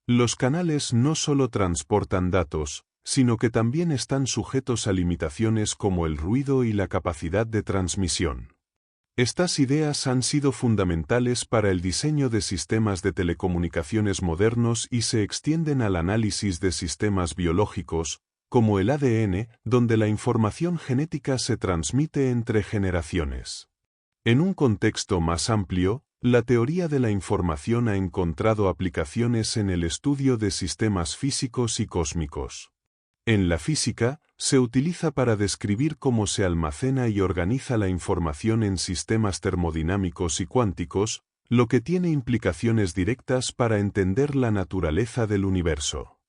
Los canales no solo transportan datos, sino que también están sujetos a limitaciones como el ruido y la capacidad de transmisión. Estas ideas han sido fundamentales para el diseño de sistemas de telecomunicaciones modernos y se extienden al análisis de sistemas biológicos, como el ADN, donde la información genética se transmite entre generaciones. En un contexto más amplio, la teoría de la información ha encontrado aplicaciones en el estudio de sistemas físicos y cósmicos. En la física, se utiliza para describir cómo se almacena y organiza la información en sistemas termodinámicos y cuánticos, lo que tiene implicaciones directas para entender la naturaleza del universo.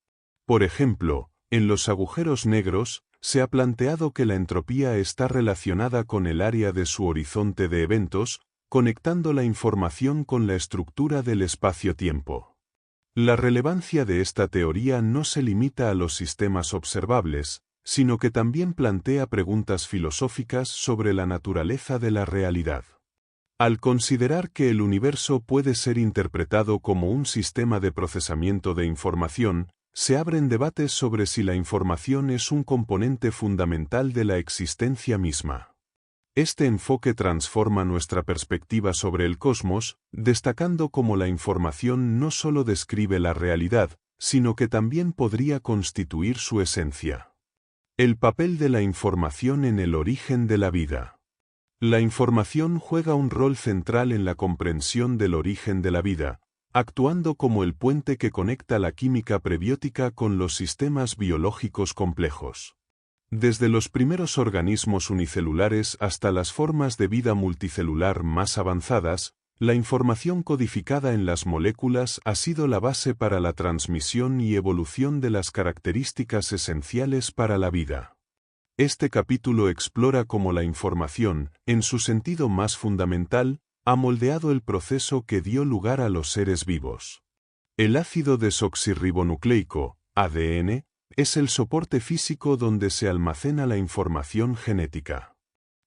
Por ejemplo, en los agujeros negros, se ha planteado que la entropía está relacionada con el área de su horizonte de eventos, conectando la información con la estructura del espacio-tiempo. La relevancia de esta teoría no se limita a los sistemas observables, sino que también plantea preguntas filosóficas sobre la naturaleza de la realidad. Al considerar que el universo puede ser interpretado como un sistema de procesamiento de información, se abren debates sobre si la información es un componente fundamental de la existencia misma. Este enfoque transforma nuestra perspectiva sobre el cosmos, destacando cómo la información no solo describe la realidad, sino que también podría constituir su esencia. El papel de la información en el origen de la vida. La información juega un rol central en la comprensión del origen de la vida, actuando como el puente que conecta la química prebiótica con los sistemas biológicos complejos. Desde los primeros organismos unicelulares hasta las formas de vida multicelular más avanzadas, la información codificada en las moléculas ha sido la base para la transmisión y evolución de las características esenciales para la vida. Este capítulo explora cómo la información, en su sentido más fundamental, ha moldeado el proceso que dio lugar a los seres vivos. El ácido desoxirribonucleico, ADN, es el soporte físico donde se almacena la información genética.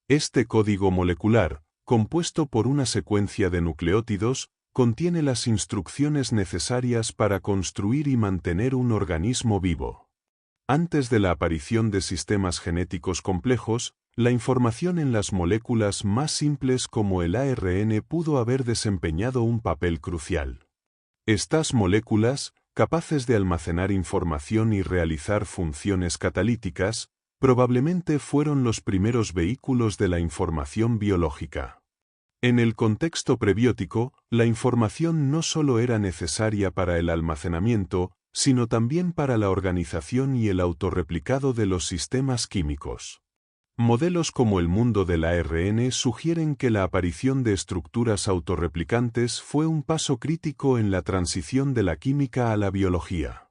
Este código molecular, compuesto por una secuencia de nucleótidos, contiene las instrucciones necesarias para construir y mantener un organismo vivo. Antes de la aparición de sistemas genéticos complejos, la información en las moléculas más simples como el ARN pudo haber desempeñado un papel crucial. Estas moléculas, capaces de almacenar información y realizar funciones catalíticas, probablemente fueron los primeros vehículos de la información biológica. En el contexto prebiótico, la información no solo era necesaria para el almacenamiento, sino también para la organización y el autorreplicado de los sistemas químicos. Modelos como el mundo del ARN sugieren que la aparición de estructuras autorreplicantes fue un paso crítico en la transición de la química a la biología.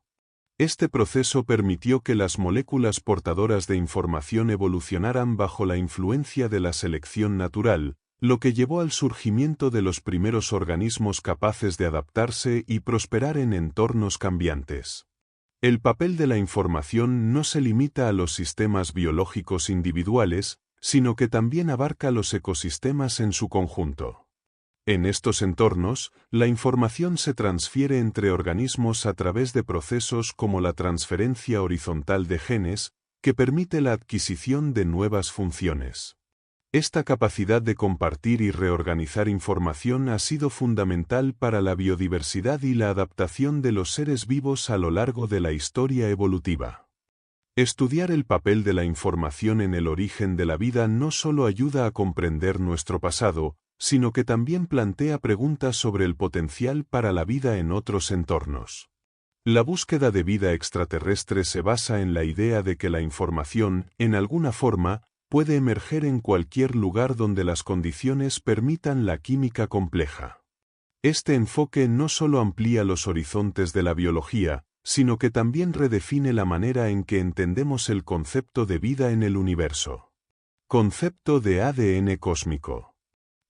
Este proceso permitió que las moléculas portadoras de información evolucionaran bajo la influencia de la selección natural, lo que llevó al surgimiento de los primeros organismos capaces de adaptarse y prosperar en entornos cambiantes. El papel de la información no se limita a los sistemas biológicos individuales, sino que también abarca los ecosistemas en su conjunto. En estos entornos, la información se transfiere entre organismos a través de procesos como la transferencia horizontal de genes, que permite la adquisición de nuevas funciones. Esta capacidad de compartir y reorganizar información ha sido fundamental para la biodiversidad y la adaptación de los seres vivos a lo largo de la historia evolutiva. Estudiar el papel de la información en el origen de la vida no solo ayuda a comprender nuestro pasado, sino que también plantea preguntas sobre el potencial para la vida en otros entornos. La búsqueda de vida extraterrestre se basa en la idea de que la información, en alguna forma, puede emerger en cualquier lugar donde las condiciones permitan la química compleja. Este enfoque no solo amplía los horizontes de la biología, sino que también redefine la manera en que entendemos el concepto de vida en el universo. Concepto de ADN cósmico.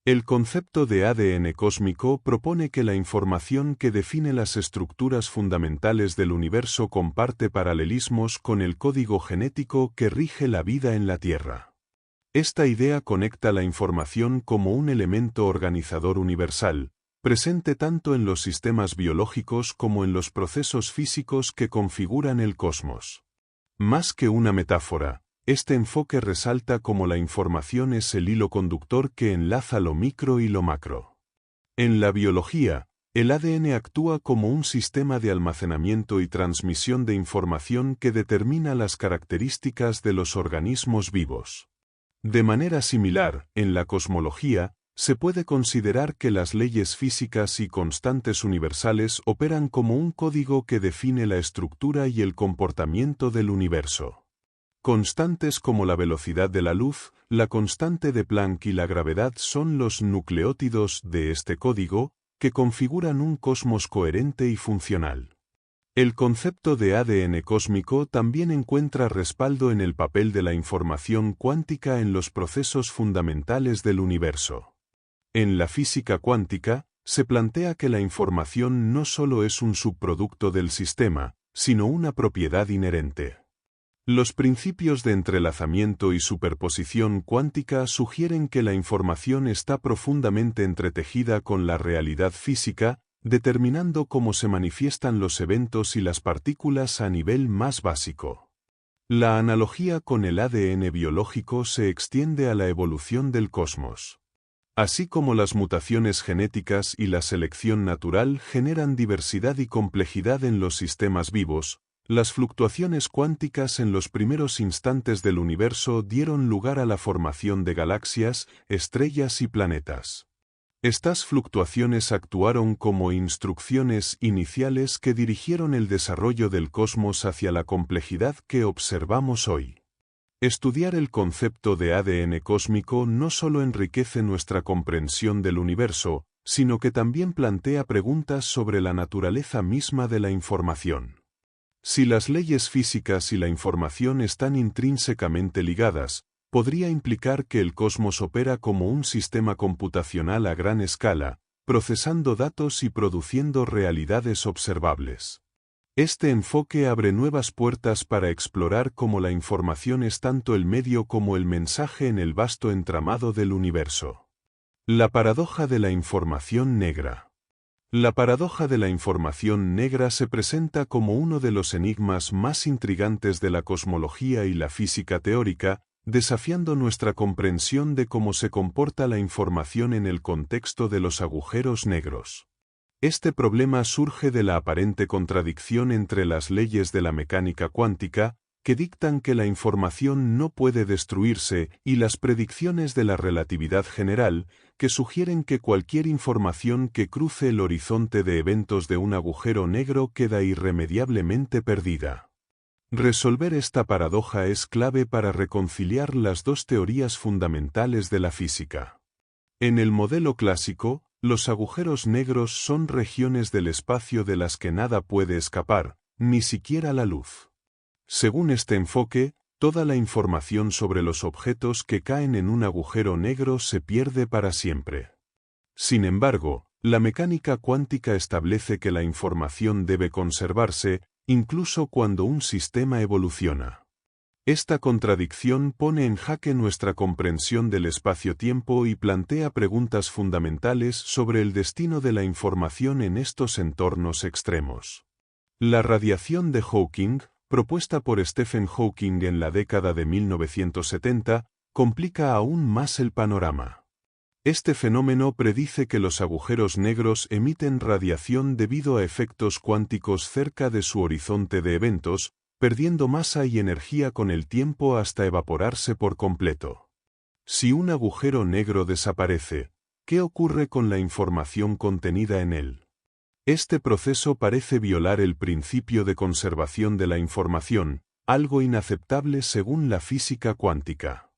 El concepto de ADN cósmico propone que la información que define las estructuras fundamentales del universo comparte paralelismos con el código genético que rige la vida en la Tierra. Esta idea conecta la información como un elemento organizador universal, presente tanto en los sistemas biológicos como en los procesos físicos que configuran el cosmos. Más que una metáfora, este enfoque resalta cómo la información es el hilo conductor que enlaza lo micro y lo macro. En la biología, el ADN actúa como un sistema de almacenamiento y transmisión de información que determina las características de los organismos vivos. De manera similar, en la cosmología, se puede considerar que las leyes físicas y constantes universales operan como un código que define la estructura y el comportamiento del universo. Constantes como la velocidad de la luz, la constante de Planck y la gravedad son los nucleótidos de este código, que configuran un cosmos coherente y funcional. El concepto de ADN cósmico también encuentra respaldo en el papel de la información cuántica en los procesos fundamentales del universo. En la física cuántica, se plantea que la información no solo es un subproducto del sistema, sino una propiedad inherente. Los principios de entrelazamiento y superposición cuántica sugieren que la información está profundamente entretejida con la realidad física, determinando cómo se manifiestan los eventos y las partículas a nivel más básico. La analogía con el ADN biológico se extiende a la evolución del cosmos. Así como las mutaciones genéticas y la selección natural generan diversidad y complejidad en los sistemas vivos, las fluctuaciones cuánticas en los primeros instantes del universo dieron lugar a la formación de galaxias, estrellas y planetas. Estas fluctuaciones actuaron como instrucciones iniciales que dirigieron el desarrollo del cosmos hacia la complejidad que observamos hoy. Estudiar el concepto de ADN cósmico no solo enriquece nuestra comprensión del universo, sino que también plantea preguntas sobre la naturaleza misma de la información. Si las leyes físicas y la información están intrínsecamente ligadas, podría implicar que el cosmos opera como un sistema computacional a gran escala, procesando datos y produciendo realidades observables. Este enfoque abre nuevas puertas para explorar cómo la información es tanto el medio como el mensaje en el vasto entramado del universo. La paradoja de la información negra. La paradoja de la información negra se presenta como uno de los enigmas más intrigantes de la cosmología y la física teórica, desafiando nuestra comprensión de cómo se comporta la información en el contexto de los agujeros negros. Este problema surge de la aparente contradicción entre las leyes de la mecánica cuántica, que dictan que la información no puede destruirse, y las predicciones de la relatividad general, que sugieren que cualquier información que cruce el horizonte de eventos de un agujero negro queda irremediablemente perdida. Resolver esta paradoja es clave para reconciliar las dos teorías fundamentales de la física. En el modelo clásico, los agujeros negros son regiones del espacio de las que nada puede escapar, ni siquiera la luz. Según este enfoque, toda la información sobre los objetos que caen en un agujero negro se pierde para siempre. Sin embargo, la mecánica cuántica establece que la información debe conservarse, incluso cuando un sistema evoluciona. Esta contradicción pone en jaque nuestra comprensión del espacio-tiempo y plantea preguntas fundamentales sobre el destino de la información en estos entornos extremos. La radiación de Hawking, propuesta por Stephen Hawking en la década de 1970, complica aún más el panorama. Este fenómeno predice que los agujeros negros emiten radiación debido a efectos cuánticos cerca de su horizonte de eventos, perdiendo masa y energía con el tiempo hasta evaporarse por completo. Si un agujero negro desaparece, ¿qué ocurre con la información contenida en él? Este proceso parece violar el principio de conservación de la información, algo inaceptable según la física cuántica.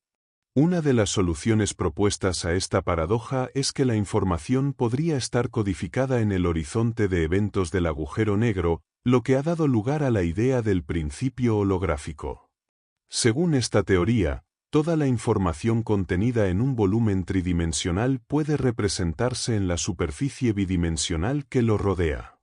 Una de las soluciones propuestas a esta paradoja es que la información podría estar codificada en el horizonte de eventos del agujero negro, lo que ha dado lugar a la idea del principio holográfico. Según esta teoría, toda la información contenida en un volumen tridimensional puede representarse en la superficie bidimensional que lo rodea.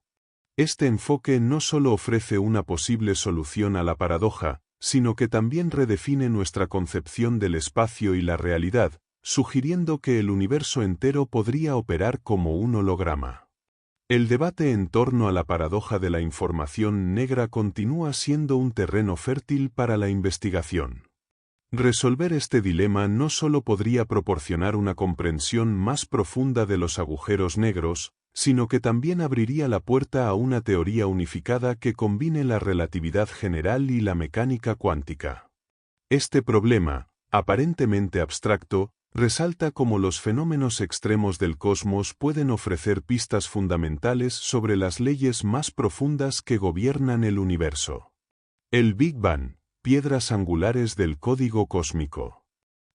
Este enfoque no solo ofrece una posible solución a la paradoja, sino que también redefine nuestra concepción del espacio y la realidad, sugiriendo que el universo entero podría operar como un holograma. El debate en torno a la paradoja de la información negra continúa siendo un terreno fértil para la investigación. Resolver este dilema no solo podría proporcionar una comprensión más profunda de los agujeros negros, sino que también abriría la puerta a una teoría unificada que combine la relatividad general y la mecánica cuántica. Este problema, aparentemente abstracto, resalta cómo los fenómenos extremos del cosmos pueden ofrecer pistas fundamentales sobre las leyes más profundas que gobiernan el universo. El Big Bang, piedras angulares del código cósmico.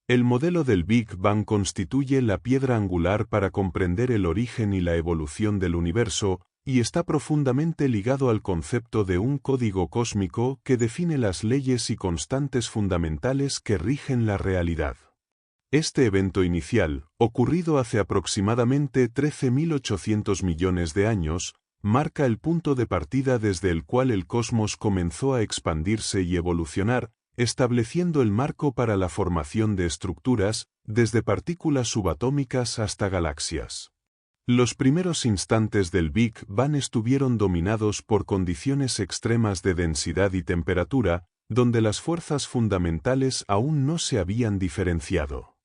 El modelo del Big Bang constituye la piedra angular para comprender el origen y la evolución del universo, y está profundamente ligado al concepto de un código cósmico que define las leyes y constantes fundamentales que rigen la realidad. Este evento inicial, ocurrido hace aproximadamente 13.800 millones de años, marca el punto de partida desde el cual el cosmos comenzó a expandirse y evolucionar, estableciendo el marco para la formación de estructuras, desde partículas subatómicas hasta galaxias. Los primeros instantes del Big Bang estuvieron dominados por condiciones extremas de densidad y temperatura, donde las fuerzas fundamentales aún no se habían diferenciado.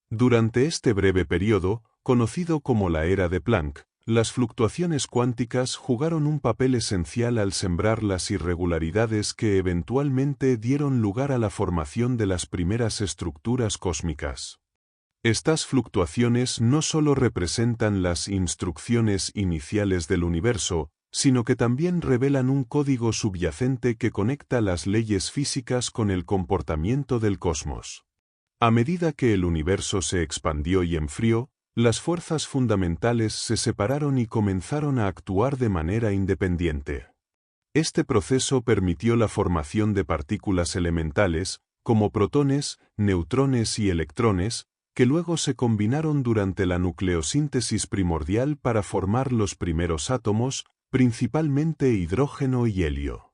Durante este breve periodo, conocido como la era de Planck, las fluctuaciones cuánticas jugaron un papel esencial al sembrar las irregularidades que eventualmente dieron lugar a la formación de las primeras estructuras cósmicas. Estas fluctuaciones no solo representan las instrucciones iniciales del universo, sino que también revelan un código subyacente que conecta las leyes físicas con el comportamiento del cosmos. A medida que el universo se expandió y enfrió, Las fuerzas fundamentales se separaron y comenzaron a actuar de manera independiente. Este proceso permitió la formación de partículas elementales, como protones, neutrones y electrones, que luego se combinaron durante la nucleosíntesis primordial para formar los primeros átomos, principalmente hidrógeno y helio.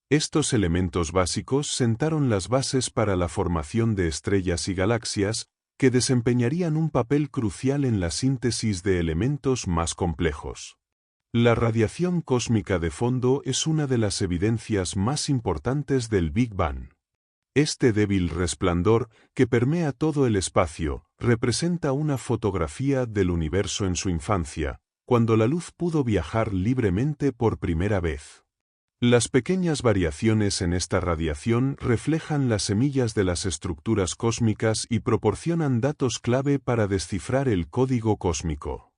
Estos elementos básicos sentaron las bases para la formación de estrellas y galaxias, que desempeñarían un papel crucial en la síntesis de elementos más complejos. La radiación cósmica de fondo es una de las evidencias más importantes del Big Bang. Este débil resplandor, que permea todo el espacio, representa una fotografía del universo en su infancia, cuando la luz pudo viajar libremente por primera vez. Las pequeñas variaciones en esta radiación reflejan las semillas de las estructuras cósmicas y proporcionan datos clave para descifrar el código cósmico.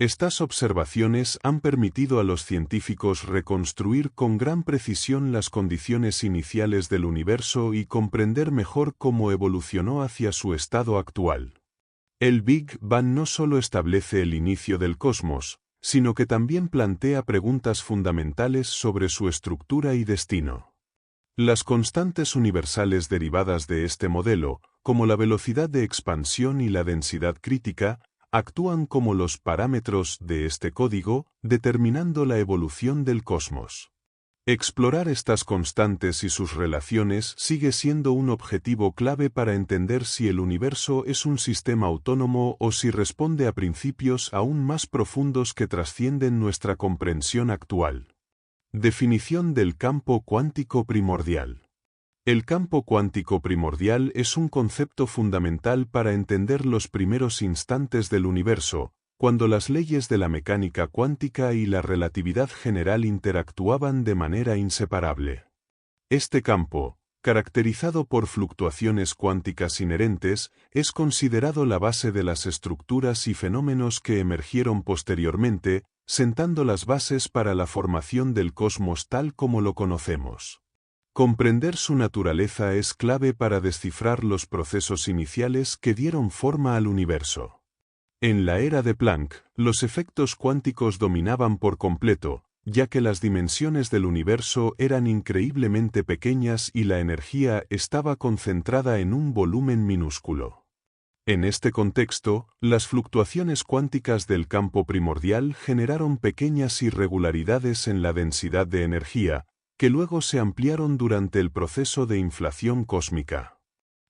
Estas observaciones han permitido a los científicos reconstruir con gran precisión las condiciones iniciales del universo y comprender mejor cómo evolucionó hacia su estado actual. El Big Bang no solo establece el inicio del cosmos, sino que también plantea preguntas fundamentales sobre su estructura y destino. Las constantes universales derivadas de este modelo, como la velocidad de expansión y la densidad crítica, actúan como los parámetros de este código, determinando la evolución del cosmos. Explorar estas constantes y sus relaciones sigue siendo un objetivo clave para entender si el universo es un sistema autónomo o si responde a principios aún más profundos que trascienden nuestra comprensión actual. Definición del campo cuántico primordial. El campo cuántico primordial es un concepto fundamental para entender los primeros instantes del universo, cuando las leyes de la mecánica cuántica y la relatividad general interactuaban de manera inseparable. Este campo, caracterizado por fluctuaciones cuánticas inherentes, es considerado la base de las estructuras y fenómenos que emergieron posteriormente, sentando las bases para la formación del cosmos tal como lo conocemos. Comprender su naturaleza es clave para descifrar los procesos iniciales que dieron forma al universo. En la era de Planck, los efectos cuánticos dominaban por completo, ya que las dimensiones del universo eran increíblemente pequeñas y la energía estaba concentrada en un volumen minúsculo. En este contexto, las fluctuaciones cuánticas del campo primordial generaron pequeñas irregularidades en la densidad de energía, que luego se ampliaron durante el proceso de inflación cósmica.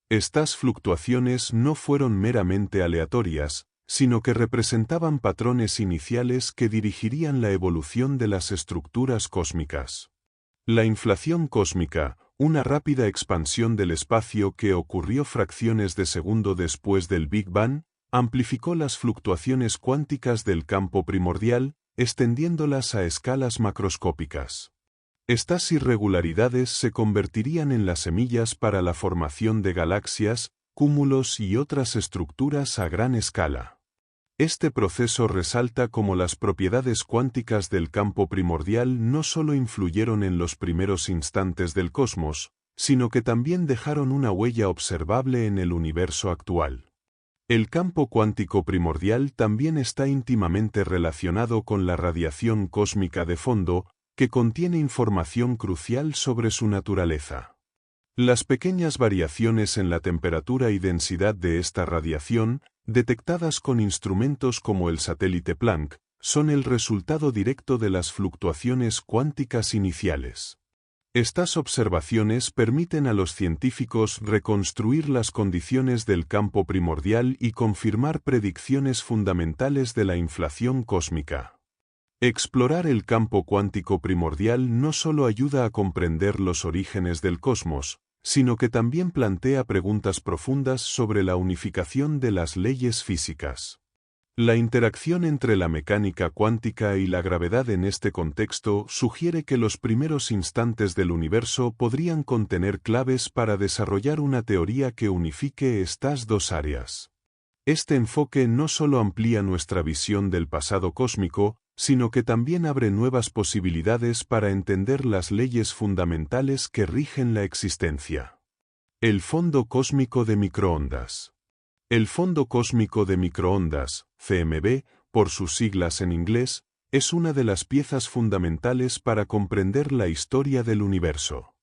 Estas fluctuaciones no fueron meramente aleatorias, sino que representaban patrones iniciales que dirigirían la evolución de las estructuras cósmicas. La inflación cósmica, una rápida expansión del espacio que ocurrió fracciones de segundo después del Big Bang, amplificó las fluctuaciones cuánticas del campo primordial, extendiéndolas a escalas macroscópicas. Estas irregularidades se convertirían en las semillas para la formación de galaxias, cúmulos y otras estructuras a gran escala. Este proceso resalta cómo las propiedades cuánticas del campo primordial no solo influyeron en los primeros instantes del cosmos, sino que también dejaron una huella observable en el universo actual. El campo cuántico primordial también está íntimamente relacionado con la radiación cósmica de fondo, que contiene información crucial sobre su naturaleza. Las pequeñas variaciones en la temperatura y densidad de esta radiación, detectadas con instrumentos como el satélite Planck, son el resultado directo de las fluctuaciones cuánticas iniciales. Estas observaciones permiten a los científicos reconstruir las condiciones del campo primordial y confirmar predicciones fundamentales de la inflación cósmica. Explorar el campo cuántico primordial no solo ayuda a comprender los orígenes del cosmos, sino que también plantea preguntas profundas sobre la unificación de las leyes físicas. La interacción entre la mecánica cuántica y la gravedad en este contexto sugiere que los primeros instantes del universo podrían contener claves para desarrollar una teoría que unifique estas dos áreas. Este enfoque no solo amplía nuestra visión del pasado cósmico, sino que también abre nuevas posibilidades para entender las leyes fundamentales que rigen la existencia. El fondo cósmico de microondas. El fondo cósmico de microondas, CMB, por sus siglas en inglés, es una de las piezas fundamentales para comprender la historia del universo.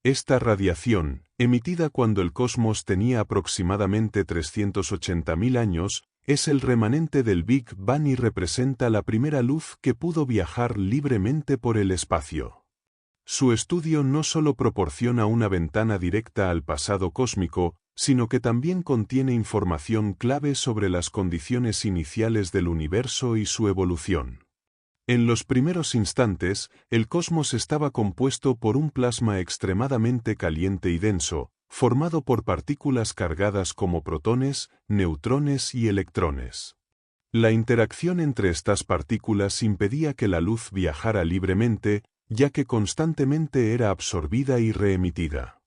Esta radiación, emitida cuando el cosmos tenía aproximadamente 380.000 años, es el remanente del Big Bang y representa la primera luz que pudo viajar libremente por el espacio. Su estudio no solo proporciona una ventana directa al pasado cósmico, sino que también contiene información clave sobre las condiciones iniciales del universo y su evolución. En los primeros instantes, el cosmos estaba compuesto por un plasma extremadamente caliente y denso, formado por partículas cargadas como protones, neutrones y electrones. La interacción entre estas partículas impedía que la luz viajara libremente, ya que constantemente era absorbida y reemitida.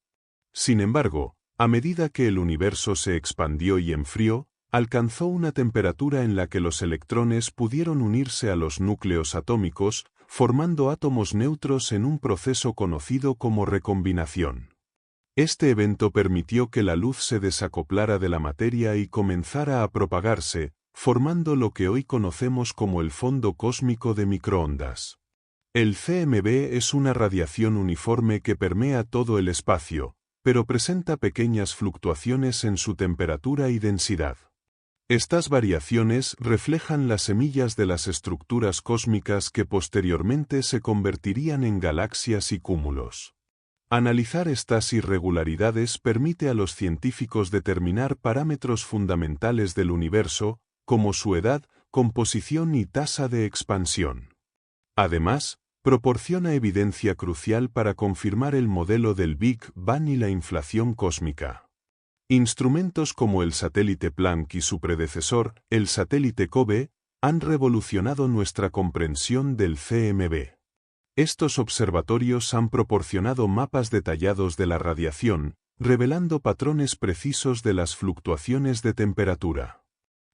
Sin embargo, a medida que el universo se expandió y enfrió, alcanzó una temperatura en la que los electrones pudieron unirse a los núcleos atómicos, formando átomos neutros en un proceso conocido como recombinación. Este evento permitió que la luz se desacoplara de la materia y comenzara a propagarse, formando lo que hoy conocemos como el fondo cósmico de microondas. El CMB es una radiación uniforme que permea todo el espacio, pero presenta pequeñas fluctuaciones en su temperatura y densidad. Estas variaciones reflejan las semillas de las estructuras cósmicas que posteriormente se convertirían en galaxias y cúmulos. Analizar estas irregularidades permite a los científicos determinar parámetros fundamentales del universo, como su edad, composición y tasa de expansión. Además, proporciona evidencia crucial para confirmar el modelo del Big Bang y la inflación cósmica. Instrumentos como el satélite Planck y su predecesor, el satélite COBE, han revolucionado nuestra comprensión del CMB. Estos observatorios han proporcionado mapas detallados de la radiación, revelando patrones precisos de las fluctuaciones de temperatura.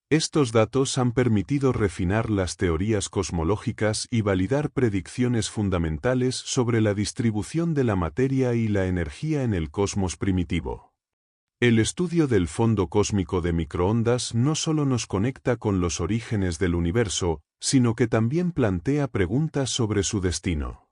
Estos datos han permitido refinar las teorías cosmológicas y validar predicciones fundamentales sobre la distribución de la materia y la energía en el cosmos primitivo. El estudio del fondo cósmico de microondas no solo nos conecta con los orígenes del universo, sino que también plantea preguntas sobre su destino.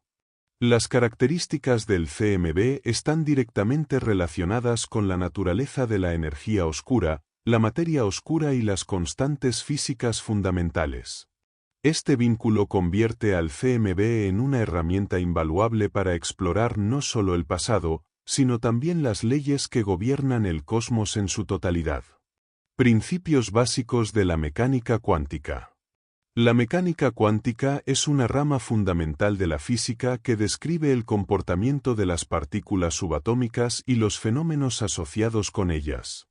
Las características del CMB están directamente relacionadas con la naturaleza de la energía oscura, la materia oscura y las constantes físicas fundamentales. Este vínculo convierte al CMB en una herramienta invaluable para explorar no solo el pasado, sino también las leyes que gobiernan el cosmos en su totalidad. Principios básicos de la mecánica cuántica. La mecánica cuántica es una rama fundamental de la física que describe el comportamiento de las partículas subatómicas y los fenómenos asociados con ellas.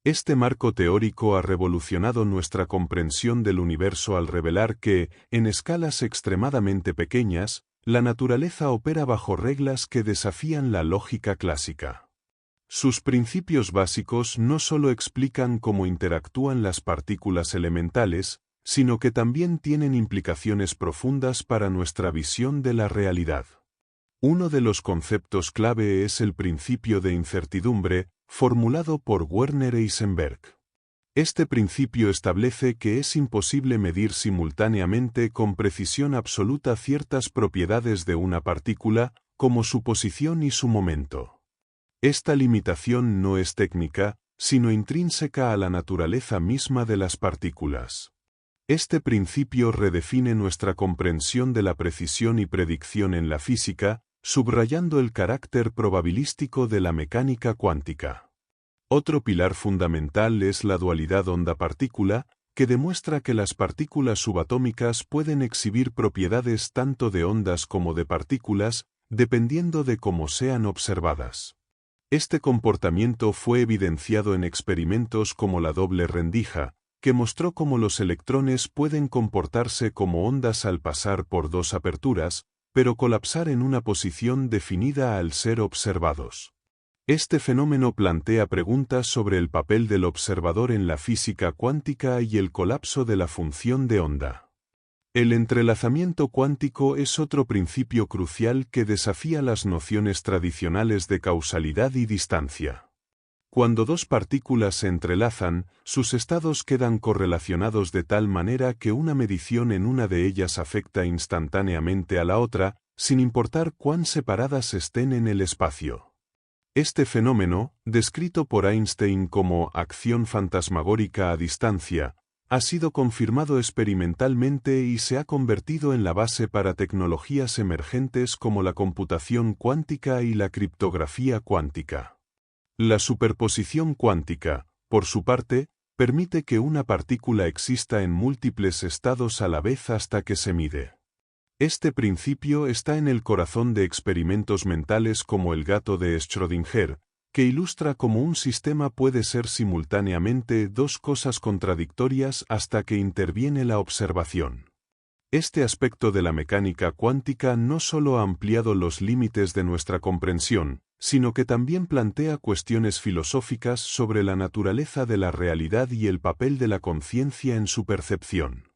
Este marco teórico ha revolucionado nuestra comprensión del universo al revelar que, en escalas extremadamente pequeñas, la naturaleza opera bajo reglas que desafían la lógica clásica. Sus principios básicos no solo explican cómo interactúan las partículas elementales, sino que también tienen implicaciones profundas para nuestra visión de la realidad. Uno de los conceptos clave es el principio de incertidumbre, formulado por Werner Heisenberg. Este principio establece que es imposible medir simultáneamente con precisión absoluta ciertas propiedades de una partícula, como su posición y su momento. Esta limitación no es técnica, sino intrínseca a la naturaleza misma de las partículas. Este principio redefine nuestra comprensión de la precisión y predicción en la física, subrayando el carácter probabilístico de la mecánica cuántica. Otro pilar fundamental es la dualidad onda-partícula, que demuestra que las partículas subatómicas pueden exhibir propiedades tanto de ondas como de partículas, dependiendo de cómo sean observadas. Este comportamiento fue evidenciado en experimentos como la doble rendija, que mostró cómo los electrones pueden comportarse como ondas al pasar por dos aperturas, pero colapsar en una posición definida al ser observados. Este fenómeno plantea preguntas sobre el papel del observador en la física cuántica y el colapso de la función de onda. El entrelazamiento cuántico es otro principio crucial que desafía las nociones tradicionales de causalidad y distancia. Cuando dos partículas se entrelazan, sus estados quedan correlacionados de tal manera que una medición en una de ellas afecta instantáneamente a la otra, sin importar cuán separadas estén en el espacio. Este fenómeno, descrito por Einstein como acción fantasmagórica a distancia, ha sido confirmado experimentalmente y se ha convertido en la base para tecnologías emergentes como la computación cuántica y la criptografía cuántica. La superposición cuántica, por su parte, permite que una partícula exista en múltiples estados a la vez hasta que se mide. Este principio está en el corazón de experimentos mentales como el gato de Schrödinger, que ilustra cómo un sistema puede ser simultáneamente dos cosas contradictorias hasta que interviene la observación. Este aspecto de la mecánica cuántica no solo ha ampliado los límites de nuestra comprensión, sino que también plantea cuestiones filosóficas sobre la naturaleza de la realidad y el papel de la conciencia en su percepción.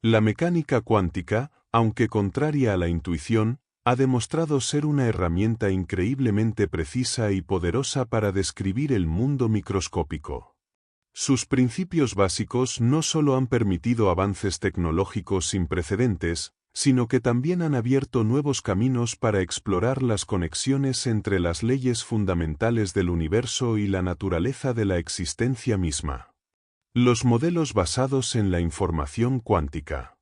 La mecánica cuántica, aunque contraria a la intuición, ha demostrado ser una herramienta increíblemente precisa y poderosa para describir el mundo microscópico. Sus principios básicos no solo han permitido avances tecnológicos sin precedentes, sino que también han abierto nuevos caminos para explorar las conexiones entre las leyes fundamentales del universo y la naturaleza de la existencia misma. Los modelos basados en la información cuántica.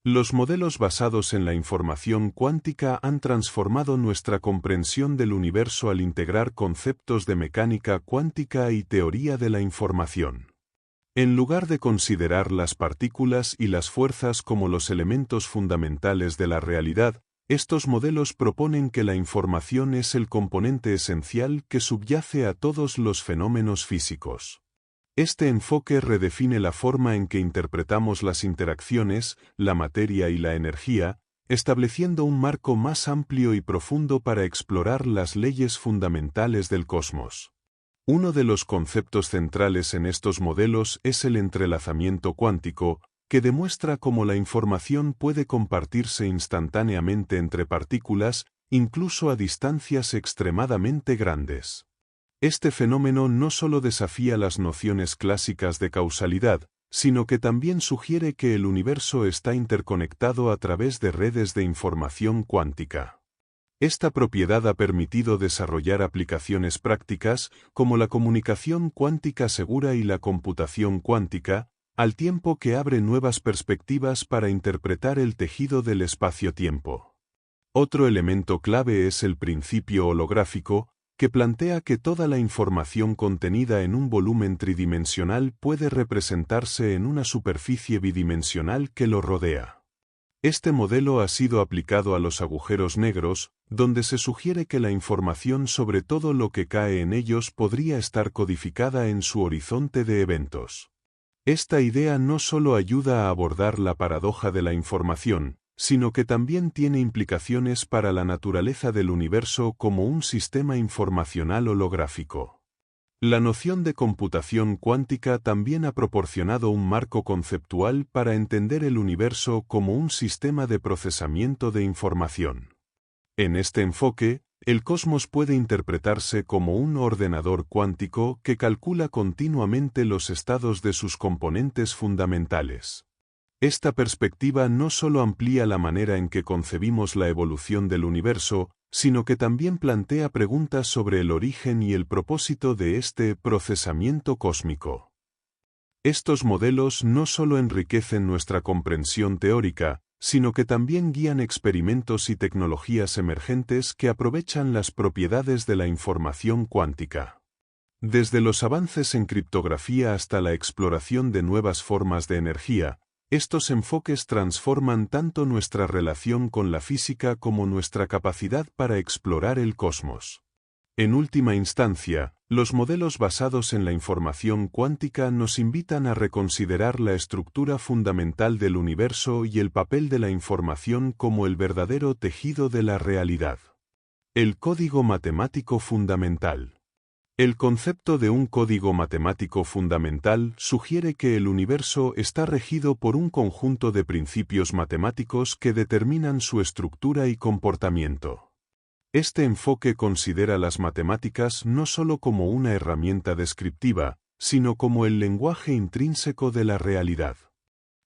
Los modelos basados en la información cuántica han transformado nuestra comprensión del universo al integrar conceptos de mecánica cuántica y teoría de la información. En lugar de considerar las partículas y las fuerzas como los elementos fundamentales de la realidad, estos modelos proponen que la información es el componente esencial que subyace a todos los fenómenos físicos. Este enfoque redefine la forma en que interpretamos las interacciones, la materia y la energía, estableciendo un marco más amplio y profundo para explorar las leyes fundamentales del cosmos. Uno de los conceptos centrales en estos modelos es el entrelazamiento cuántico, que demuestra cómo la información puede compartirse instantáneamente entre partículas, incluso a distancias extremadamente grandes. Este fenómeno no solo desafía las nociones clásicas de causalidad, sino que también sugiere que el universo está interconectado a través de redes de información cuántica. Esta propiedad ha permitido desarrollar aplicaciones prácticas, como la comunicación cuántica segura y la computación cuántica, al tiempo que abre nuevas perspectivas para interpretar el tejido del espacio-tiempo. Otro elemento clave es el principio holográfico, que plantea que toda la información contenida en un volumen tridimensional puede representarse en una superficie bidimensional que lo rodea. Este modelo ha sido aplicado a los agujeros negros, donde se sugiere que la información sobre todo lo que cae en ellos podría estar codificada en su horizonte de eventos. Esta idea no solo ayuda a abordar la paradoja de la información, sino que también tiene implicaciones para la naturaleza del universo como un sistema informacional holográfico. La noción de computación cuántica también ha proporcionado un marco conceptual para entender el universo como un sistema de procesamiento de información. En este enfoque, el cosmos puede interpretarse como un ordenador cuántico que calcula continuamente los estados de sus componentes fundamentales. Esta perspectiva no solo amplía la manera en que concebimos la evolución del universo, sino que también plantea preguntas sobre el origen y el propósito de este procesamiento cósmico. Estos modelos no solo enriquecen nuestra comprensión teórica, sino que también guían experimentos y tecnologías emergentes que aprovechan las propiedades de la información cuántica. Desde los avances en criptografía hasta la exploración de nuevas formas de energía, estos enfoques transforman tanto nuestra relación con la física como nuestra capacidad para explorar el cosmos. En última instancia, los modelos basados en la información cuántica nos invitan a reconsiderar la estructura fundamental del universo y el papel de la información como el verdadero tejido de la realidad. El código matemático fundamental. El concepto de un código matemático fundamental sugiere que el universo está regido por un conjunto de principios matemáticos que determinan su estructura y comportamiento. Este enfoque considera las matemáticas no solo como una herramienta descriptiva, sino como el lenguaje intrínseco de la realidad.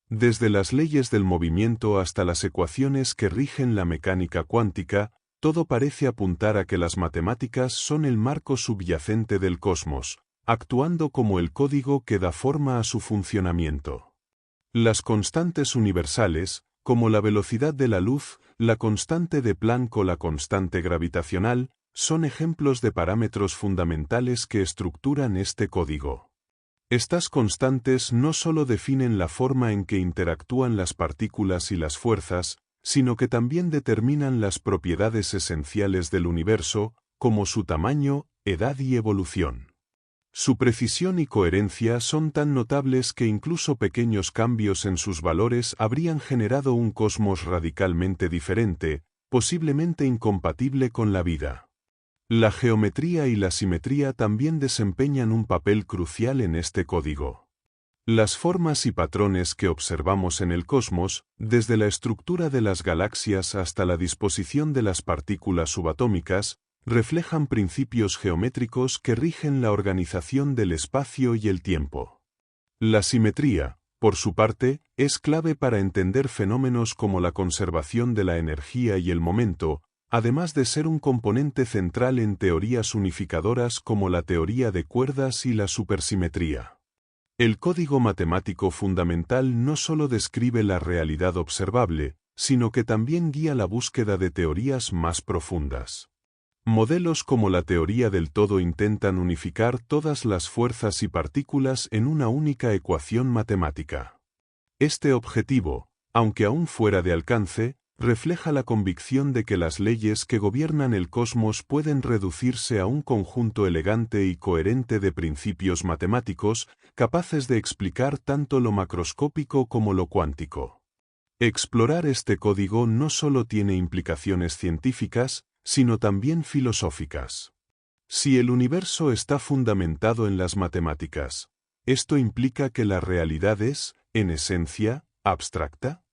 Desde las leyes del movimiento hasta las ecuaciones que rigen la mecánica cuántica, todo parece apuntar a que las matemáticas son el marco subyacente del cosmos, actuando como el código que da forma a su funcionamiento. Las constantes universales, como la velocidad de la luz, la constante de Planck o la constante gravitacional, son ejemplos de parámetros fundamentales que estructuran este código. Estas constantes no solo definen la forma en que interactúan las partículas y las fuerzas, sino que también determinan las propiedades esenciales del universo, como su tamaño, edad y evolución. Su precisión y coherencia son tan notables que incluso pequeños cambios en sus valores habrían generado un cosmos radicalmente diferente, posiblemente incompatible con la vida. La geometría y la simetría también desempeñan un papel crucial en este código. Las formas y patrones que observamos en el cosmos, desde la estructura de las galaxias hasta la disposición de las partículas subatómicas, reflejan principios geométricos que rigen la organización del espacio y el tiempo. La simetría, por su parte, es clave para entender fenómenos como la conservación de la energía y el momento, además de ser un componente central en teorías unificadoras como la teoría de cuerdas y la supersimetría. El código matemático fundamental no solo describe la realidad observable, sino que también guía la búsqueda de teorías más profundas. Modelos como la teoría del todo intentan unificar todas las fuerzas y partículas en una única ecuación matemática. Este objetivo, aunque aún fuera de alcance, refleja la convicción de que las leyes que gobiernan el cosmos pueden reducirse a un conjunto elegante y coherente de principios matemáticos, capaces de explicar tanto lo macroscópico como lo cuántico. Explorar este código no solo tiene implicaciones científicas, sino también filosóficas. Si el universo está fundamentado en las matemáticas, ¿esto implica que la realidad es, en esencia, abstracta?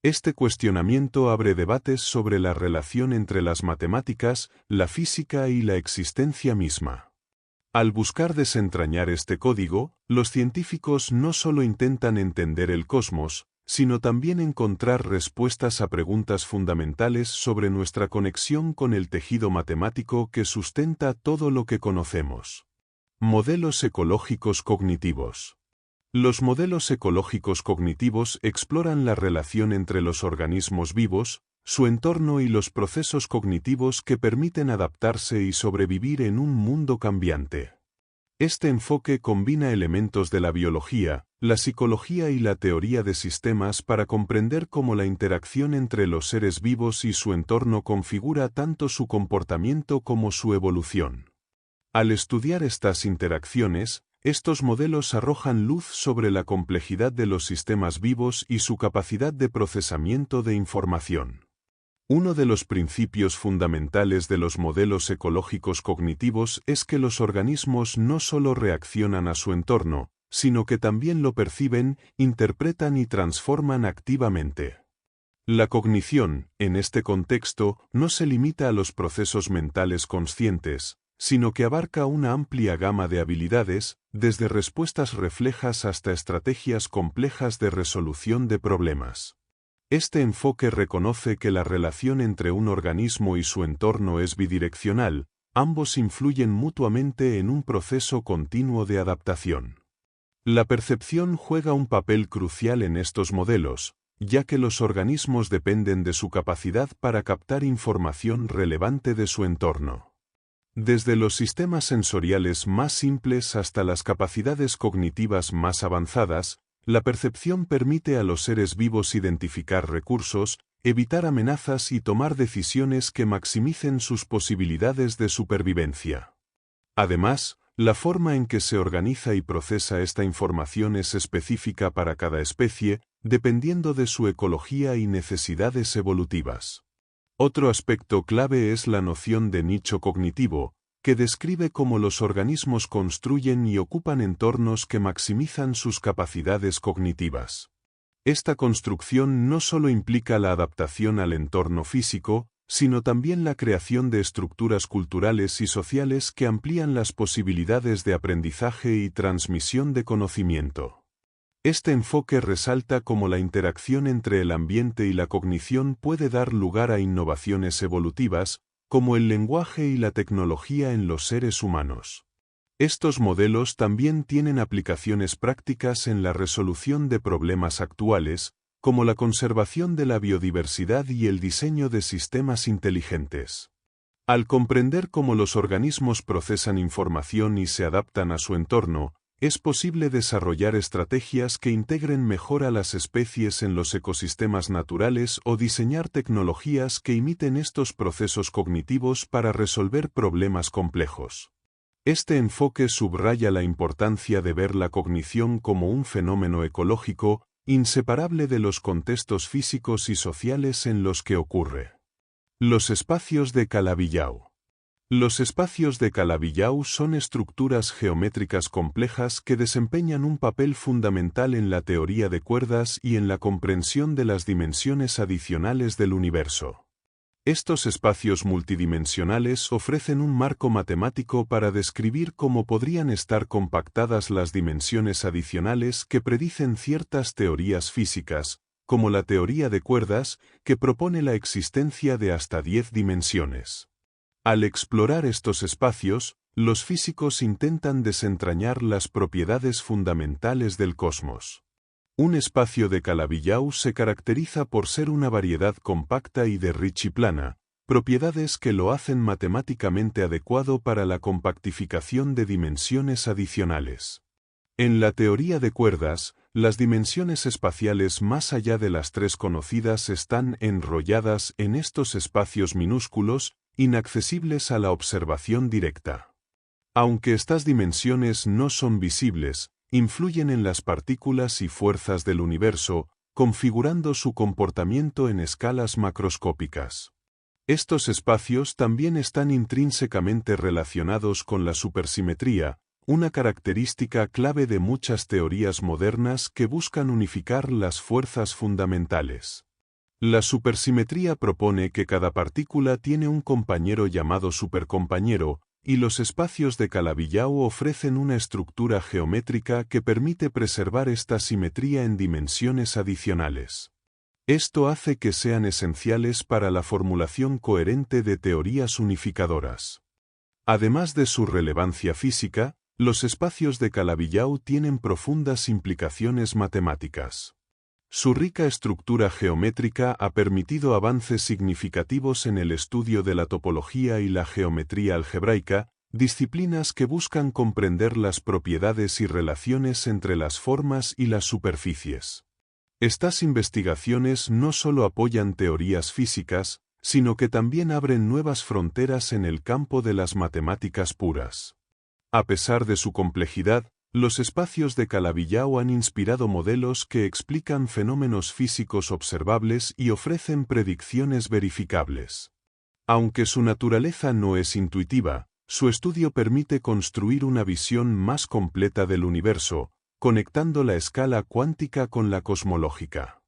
Este cuestionamiento abre debates sobre la relación entre las matemáticas, la física y la existencia misma. Al buscar desentrañar este código, los científicos no solo intentan entender el cosmos, sino también encontrar respuestas a preguntas fundamentales sobre nuestra conexión con el tejido matemático que sustenta todo lo que conocemos. Modelos ecológicos cognitivos. Los modelos ecológicos cognitivos exploran la relación entre los organismos vivos, su entorno y los procesos cognitivos que permiten adaptarse y sobrevivir en un mundo cambiante. Este enfoque combina elementos de la biología, la psicología y la teoría de sistemas para comprender cómo la interacción entre los seres vivos y su entorno configura tanto su comportamiento como su evolución. Al estudiar estas interacciones, estos modelos arrojan luz sobre la complejidad de los sistemas vivos y su capacidad de procesamiento de información. Uno de los principios fundamentales de los modelos ecológicos cognitivos es que los organismos no solo reaccionan a su entorno, sino que también lo perciben, interpretan y transforman activamente. La cognición, en este contexto, no se limita a los procesos mentales conscientes, sino que abarca una amplia gama de habilidades, desde respuestas reflejas hasta estrategias complejas de resolución de problemas. Este enfoque reconoce que la relación entre un organismo y su entorno es bidireccional, ambos influyen mutuamente en un proceso continuo de adaptación. La percepción juega un papel crucial en estos modelos, ya que los organismos dependen de su capacidad para captar información relevante de su entorno. Desde los sistemas sensoriales más simples hasta las capacidades cognitivas más avanzadas, la percepción permite a los seres vivos identificar recursos, evitar amenazas y tomar decisiones que maximicen sus posibilidades de supervivencia. Además, la forma en que se organiza y procesa esta información es específica para cada especie, dependiendo de su ecología y necesidades evolutivas. Otro aspecto clave es la noción de nicho cognitivo, que describe cómo los organismos construyen y ocupan entornos que maximizan sus capacidades cognitivas. Esta construcción no solo implica la adaptación al entorno físico, sino también la creación de estructuras culturales y sociales que amplían las posibilidades de aprendizaje y transmisión de conocimiento. Este enfoque resalta cómo la interacción entre el ambiente y la cognición puede dar lugar a innovaciones evolutivas, como el lenguaje y la tecnología en los seres humanos. Estos modelos también tienen aplicaciones prácticas en la resolución de problemas actuales, como la conservación de la biodiversidad y el diseño de sistemas inteligentes. Al comprender cómo los organismos procesan información y se adaptan a su entorno, es posible desarrollar estrategias que integren mejor a las especies en los ecosistemas naturales o diseñar tecnologías que imiten estos procesos cognitivos para resolver problemas complejos. Este enfoque subraya la importancia de ver la cognición como un fenómeno ecológico, inseparable de los contextos físicos y sociales en los que ocurre. Los espacios de Calabi-Yau. Los espacios de Calabi-Yau son estructuras geométricas complejas que desempeñan un papel fundamental en la teoría de cuerdas y en la comprensión de las dimensiones adicionales del universo. Estos espacios multidimensionales ofrecen un marco matemático para describir cómo podrían estar compactadas las dimensiones adicionales que predicen ciertas teorías físicas, como la teoría de cuerdas, que propone la existencia de hasta 10 dimensiones. Al explorar estos espacios, los físicos intentan desentrañar las propiedades fundamentales del cosmos. Un espacio de Calabi-Yau se caracteriza por ser una variedad compacta y de Ricci plana, propiedades que lo hacen matemáticamente adecuado para la compactificación de dimensiones adicionales. En la teoría de cuerdas, las dimensiones espaciales más allá de las 3 conocidas están enrolladas en estos espacios minúsculos, inaccesibles a la observación directa. Aunque estas dimensiones no son visibles, influyen en las partículas y fuerzas del universo, configurando su comportamiento en escalas macroscópicas. Estos espacios también están intrínsecamente relacionados con la supersimetría, una característica clave de muchas teorías modernas que buscan unificar las fuerzas fundamentales. La supersimetría propone que cada partícula tiene un compañero llamado supercompañero, y los espacios de Calabi-Yau ofrecen una estructura geométrica que permite preservar esta simetría en dimensiones adicionales. Esto hace que sean esenciales para la formulación coherente de teorías unificadoras. Además de su relevancia física, los espacios de Calabi-Yau tienen profundas implicaciones matemáticas. Su rica estructura geométrica ha permitido avances significativos en el estudio de la topología y la geometría algebraica, disciplinas que buscan comprender las propiedades y relaciones entre las formas y las superficies. Estas investigaciones no solo apoyan teorías físicas, sino que también abren nuevas fronteras en el campo de las matemáticas puras. A pesar de su complejidad, los espacios de Calabi-Yau han inspirado modelos que explican fenómenos físicos observables y ofrecen predicciones verificables. Aunque su naturaleza no es intuitiva, su estudio permite construir una visión más completa del universo, conectando la escala cuántica con la cosmológica.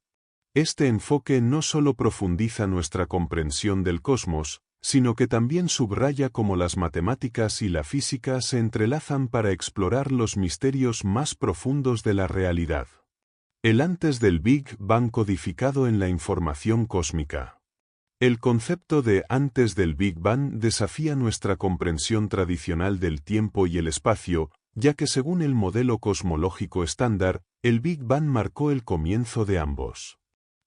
Este enfoque no solo profundiza nuestra comprensión del cosmos, sino que también subraya cómo las matemáticas y la física se entrelazan para explorar los misterios más profundos de la realidad. El antes del Big Bang codificado en la información cósmica. El concepto de antes del Big Bang desafía nuestra comprensión tradicional del tiempo y el espacio, ya que según el modelo cosmológico estándar, el Big Bang marcó el comienzo de ambos.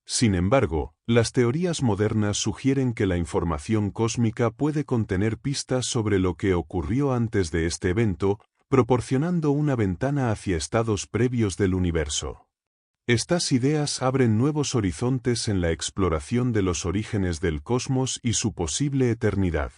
Sin embargo, las teorías modernas sugieren que la información cósmica puede contener pistas sobre lo que ocurrió antes de este evento, proporcionando una ventana hacia estados previos del universo. Estas ideas abren nuevos horizontes en la exploración de los orígenes del cosmos y su posible eternidad.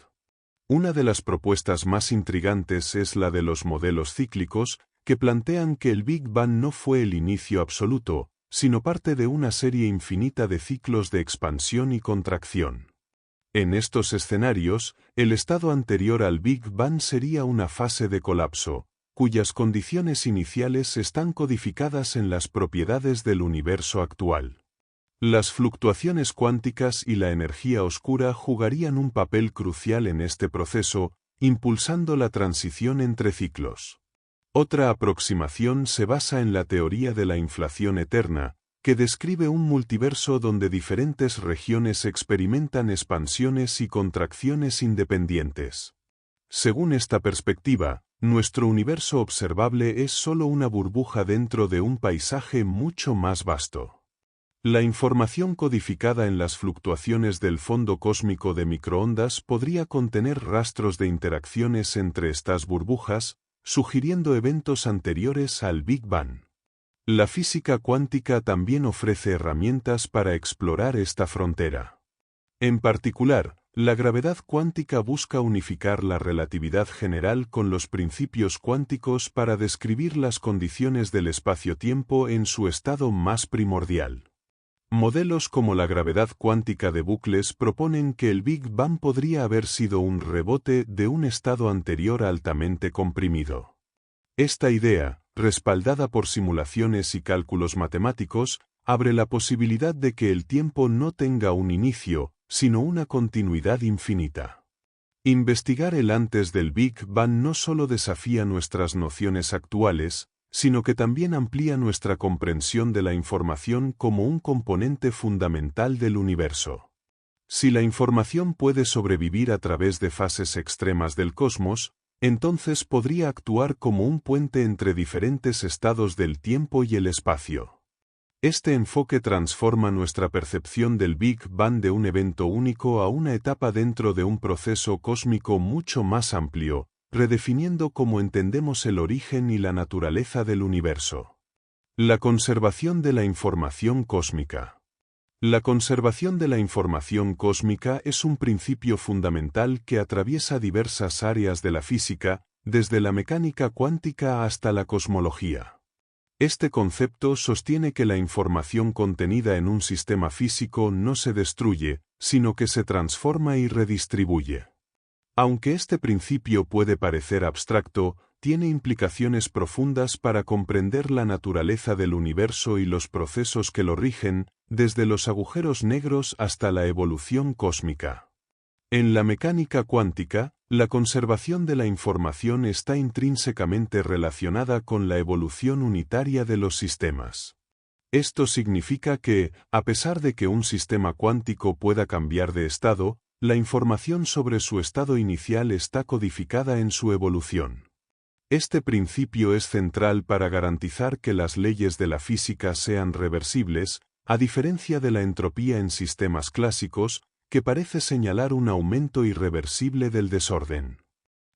Una de las propuestas más intrigantes es la de los modelos cíclicos, que plantean que el Big Bang no fue el inicio absoluto, sino parte de una serie infinita de ciclos de expansión y contracción. En estos escenarios, el estado anterior al Big Bang sería una fase de colapso, cuyas condiciones iniciales están codificadas en las propiedades del universo actual. Las fluctuaciones cuánticas y la energía oscura jugarían un papel crucial en este proceso, impulsando la transición entre ciclos. Otra aproximación se basa en la teoría de la inflación eterna, que describe un multiverso donde diferentes regiones experimentan expansiones y contracciones independientes. Según esta perspectiva, nuestro universo observable es solo una burbuja dentro de un paisaje mucho más vasto. La información codificada en las fluctuaciones del fondo cósmico de microondas podría contener rastros de interacciones entre estas burbujas, sugiriendo eventos anteriores al Big Bang. La física cuántica también ofrece herramientas para explorar esta frontera. En particular, la gravedad cuántica busca unificar la relatividad general con los principios cuánticos para describir las condiciones del espacio-tiempo en su estado más primordial. Modelos como la gravedad cuántica de bucles proponen que el Big Bang podría haber sido un rebote de un estado anterior altamente comprimido. Esta idea, respaldada por simulaciones y cálculos matemáticos, abre la posibilidad de que el tiempo no tenga un inicio, sino una continuidad infinita. Investigar el antes del Big Bang no solo desafía nuestras nociones actuales, sino que también amplía nuestra comprensión de la información como un componente fundamental del universo. Si la información puede sobrevivir a través de fases extremas del cosmos, entonces podría actuar como un puente entre diferentes estados del tiempo y el espacio. Este enfoque transforma nuestra percepción del Big Bang de un evento único a una etapa dentro de un proceso cósmico mucho más amplio, redefiniendo cómo entendemos el origen y la naturaleza del universo. La conservación de la información cósmica. La conservación de la información cósmica es un principio fundamental que atraviesa diversas áreas de la física, desde la mecánica cuántica hasta la cosmología. Este concepto sostiene que la información contenida en un sistema físico no se destruye, sino que se transforma y redistribuye. Aunque este principio puede parecer abstracto, tiene implicaciones profundas para comprender la naturaleza del universo y los procesos que lo rigen, desde los agujeros negros hasta la evolución cósmica. En la mecánica cuántica, la conservación de la información está intrínsecamente relacionada con la evolución unitaria de los sistemas. Esto significa que, a pesar de que un sistema cuántico pueda cambiar de estado, la información sobre su estado inicial está codificada en su evolución. Este principio es central para garantizar que las leyes de la física sean reversibles, a diferencia de la entropía en sistemas clásicos, que parece señalar un aumento irreversible del desorden.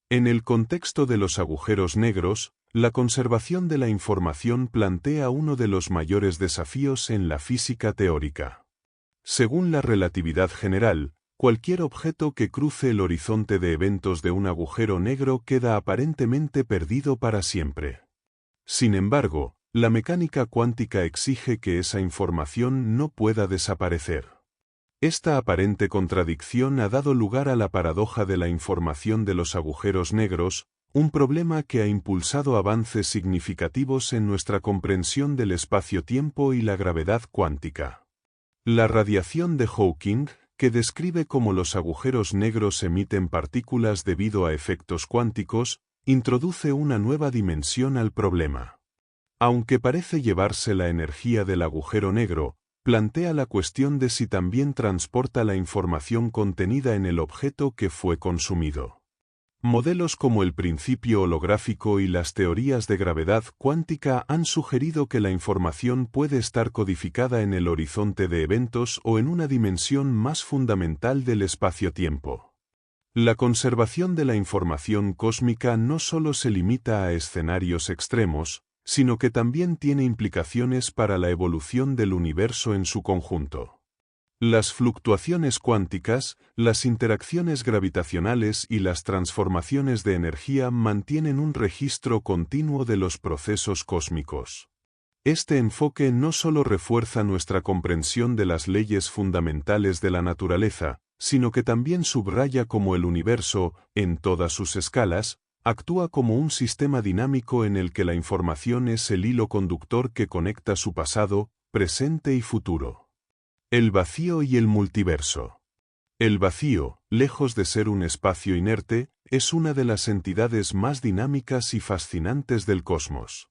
En el contexto de los agujeros negros, la conservación de la información plantea uno de los mayores desafíos en la física teórica. Según la relatividad general, cualquier objeto que cruce el horizonte de eventos de un agujero negro queda aparentemente perdido para siempre. Sin embargo, la mecánica cuántica exige que esa información no pueda desaparecer. Esta aparente contradicción ha dado lugar a la paradoja de la información de los agujeros negros, un problema que ha impulsado avances significativos en nuestra comprensión del espacio-tiempo y la gravedad cuántica. La radiación de Hawking, que describe cómo los agujeros negros emiten partículas debido a efectos cuánticos, introduce una nueva dimensión al problema. Aunque parece llevarse la energía del agujero negro, plantea la cuestión de si también transporta la información contenida en el objeto que fue consumido. Modelos como el principio holográfico y las teorías de gravedad cuántica han sugerido que la información puede estar codificada en el horizonte de eventos o en una dimensión más fundamental del espacio-tiempo. La conservación de la información cósmica no solo se limita a escenarios extremos, sino que también tiene implicaciones para la evolución del universo en su conjunto. Las fluctuaciones cuánticas, las interacciones gravitacionales y las transformaciones de energía mantienen un registro continuo de los procesos cósmicos. Este enfoque no solo refuerza nuestra comprensión de las leyes fundamentales de la naturaleza, sino que también subraya cómo el universo, en todas sus escalas, actúa como un sistema dinámico en el que la información es el hilo conductor que conecta su pasado, presente y futuro. El vacío y el multiverso. El vacío, lejos de ser un espacio inerte, es una de las entidades más dinámicas y fascinantes del cosmos.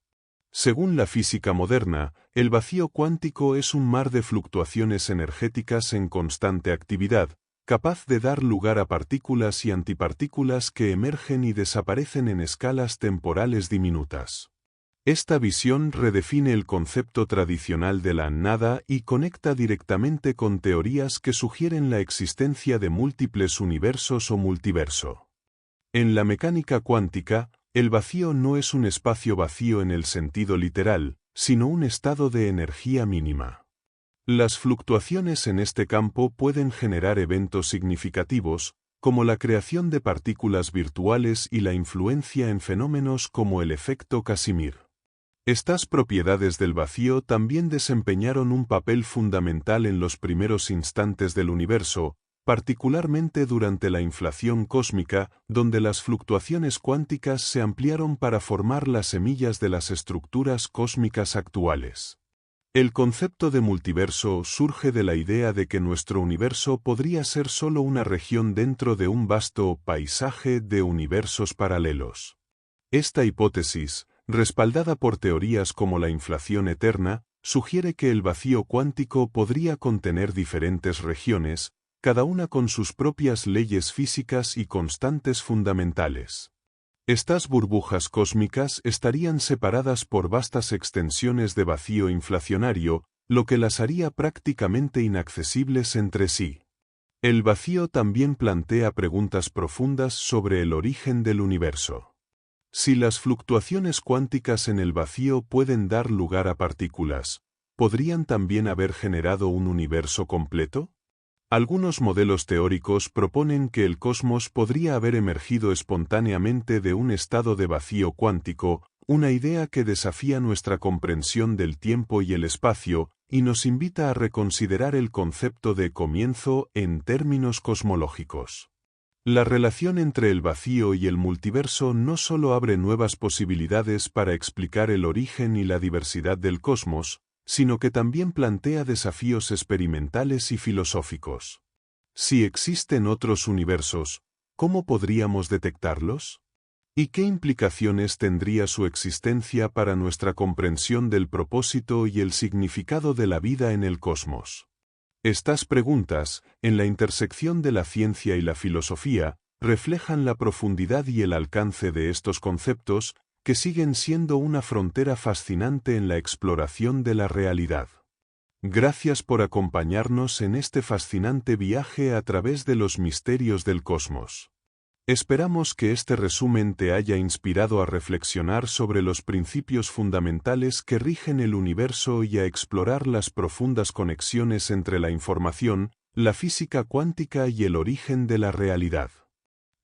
Según la física moderna, el vacío cuántico es un mar de fluctuaciones energéticas en constante actividad, capaz de dar lugar a partículas y antipartículas que emergen y desaparecen en escalas temporales diminutas. Esta visión redefine el concepto tradicional de la nada y conecta directamente con teorías que sugieren la existencia de múltiples universos o multiverso. En la mecánica cuántica, el vacío no es un espacio vacío en el sentido literal, sino un estado de energía mínima. Las fluctuaciones en este campo pueden generar eventos significativos, como la creación de partículas virtuales y la influencia en fenómenos como el efecto Casimir. Estas propiedades del vacío también desempeñaron un papel fundamental en los primeros instantes del universo, particularmente durante la inflación cósmica, donde las fluctuaciones cuánticas se ampliaron para formar las semillas de las estructuras cósmicas actuales. El concepto de multiverso surge de la idea de que nuestro universo podría ser solo una región dentro de un vasto paisaje de universos paralelos. Esta hipótesis, respaldada por teorías como la inflación eterna, sugiere que el vacío cuántico podría contener diferentes regiones, cada una con sus propias leyes físicas y constantes fundamentales. Estas burbujas cósmicas estarían separadas por vastas extensiones de vacío inflacionario, lo que las haría prácticamente inaccesibles entre sí. El vacío también plantea preguntas profundas sobre el origen del universo. Si las fluctuaciones cuánticas en el vacío pueden dar lugar a partículas, ¿podrían también haber generado un universo completo? Algunos modelos teóricos proponen que el cosmos podría haber emergido espontáneamente de un estado de vacío cuántico, una idea que desafía nuestra comprensión del tiempo y el espacio, y nos invita a reconsiderar el concepto de comienzo en términos cosmológicos. La relación entre el vacío y el multiverso no solo abre nuevas posibilidades para explicar el origen y la diversidad del cosmos, sino que también plantea desafíos experimentales y filosóficos. Si existen otros universos, ¿cómo podríamos detectarlos? ¿Y qué implicaciones tendría su existencia para nuestra comprensión del propósito y el significado de la vida en el cosmos? Estas preguntas, en la intersección de la ciencia y la filosofía, reflejan la profundidad y el alcance de estos conceptos, que siguen siendo una frontera fascinante en la exploración de la realidad. Gracias por acompañarnos en este fascinante viaje a través de los misterios del cosmos. Esperamos que este resumen te haya inspirado a reflexionar sobre los principios fundamentales que rigen el universo y a explorar las profundas conexiones entre la información, la física cuántica y el origen de la realidad.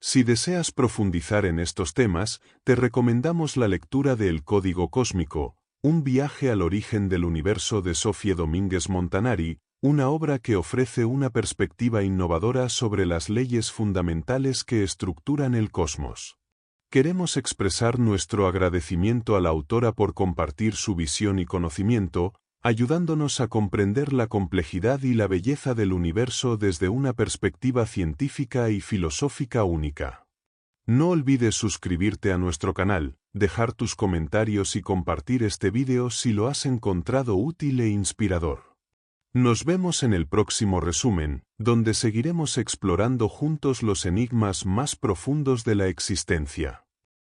Si deseas profundizar en estos temas, te recomendamos la lectura de El Código Cósmico, un viaje al origen del universo de Sofie Domínguez Montanari, una obra que ofrece una perspectiva innovadora sobre las leyes fundamentales que estructuran el cosmos. Queremos expresar nuestro agradecimiento a la autora por compartir su visión y conocimiento, ayudándonos a comprender la complejidad y la belleza del universo desde una perspectiva científica y filosófica única. No olvides suscribirte a nuestro canal, dejar tus comentarios y compartir este vídeo si lo has encontrado útil e inspirador. Nos vemos en el próximo resumen, donde seguiremos explorando juntos los enigmas más profundos de la existencia.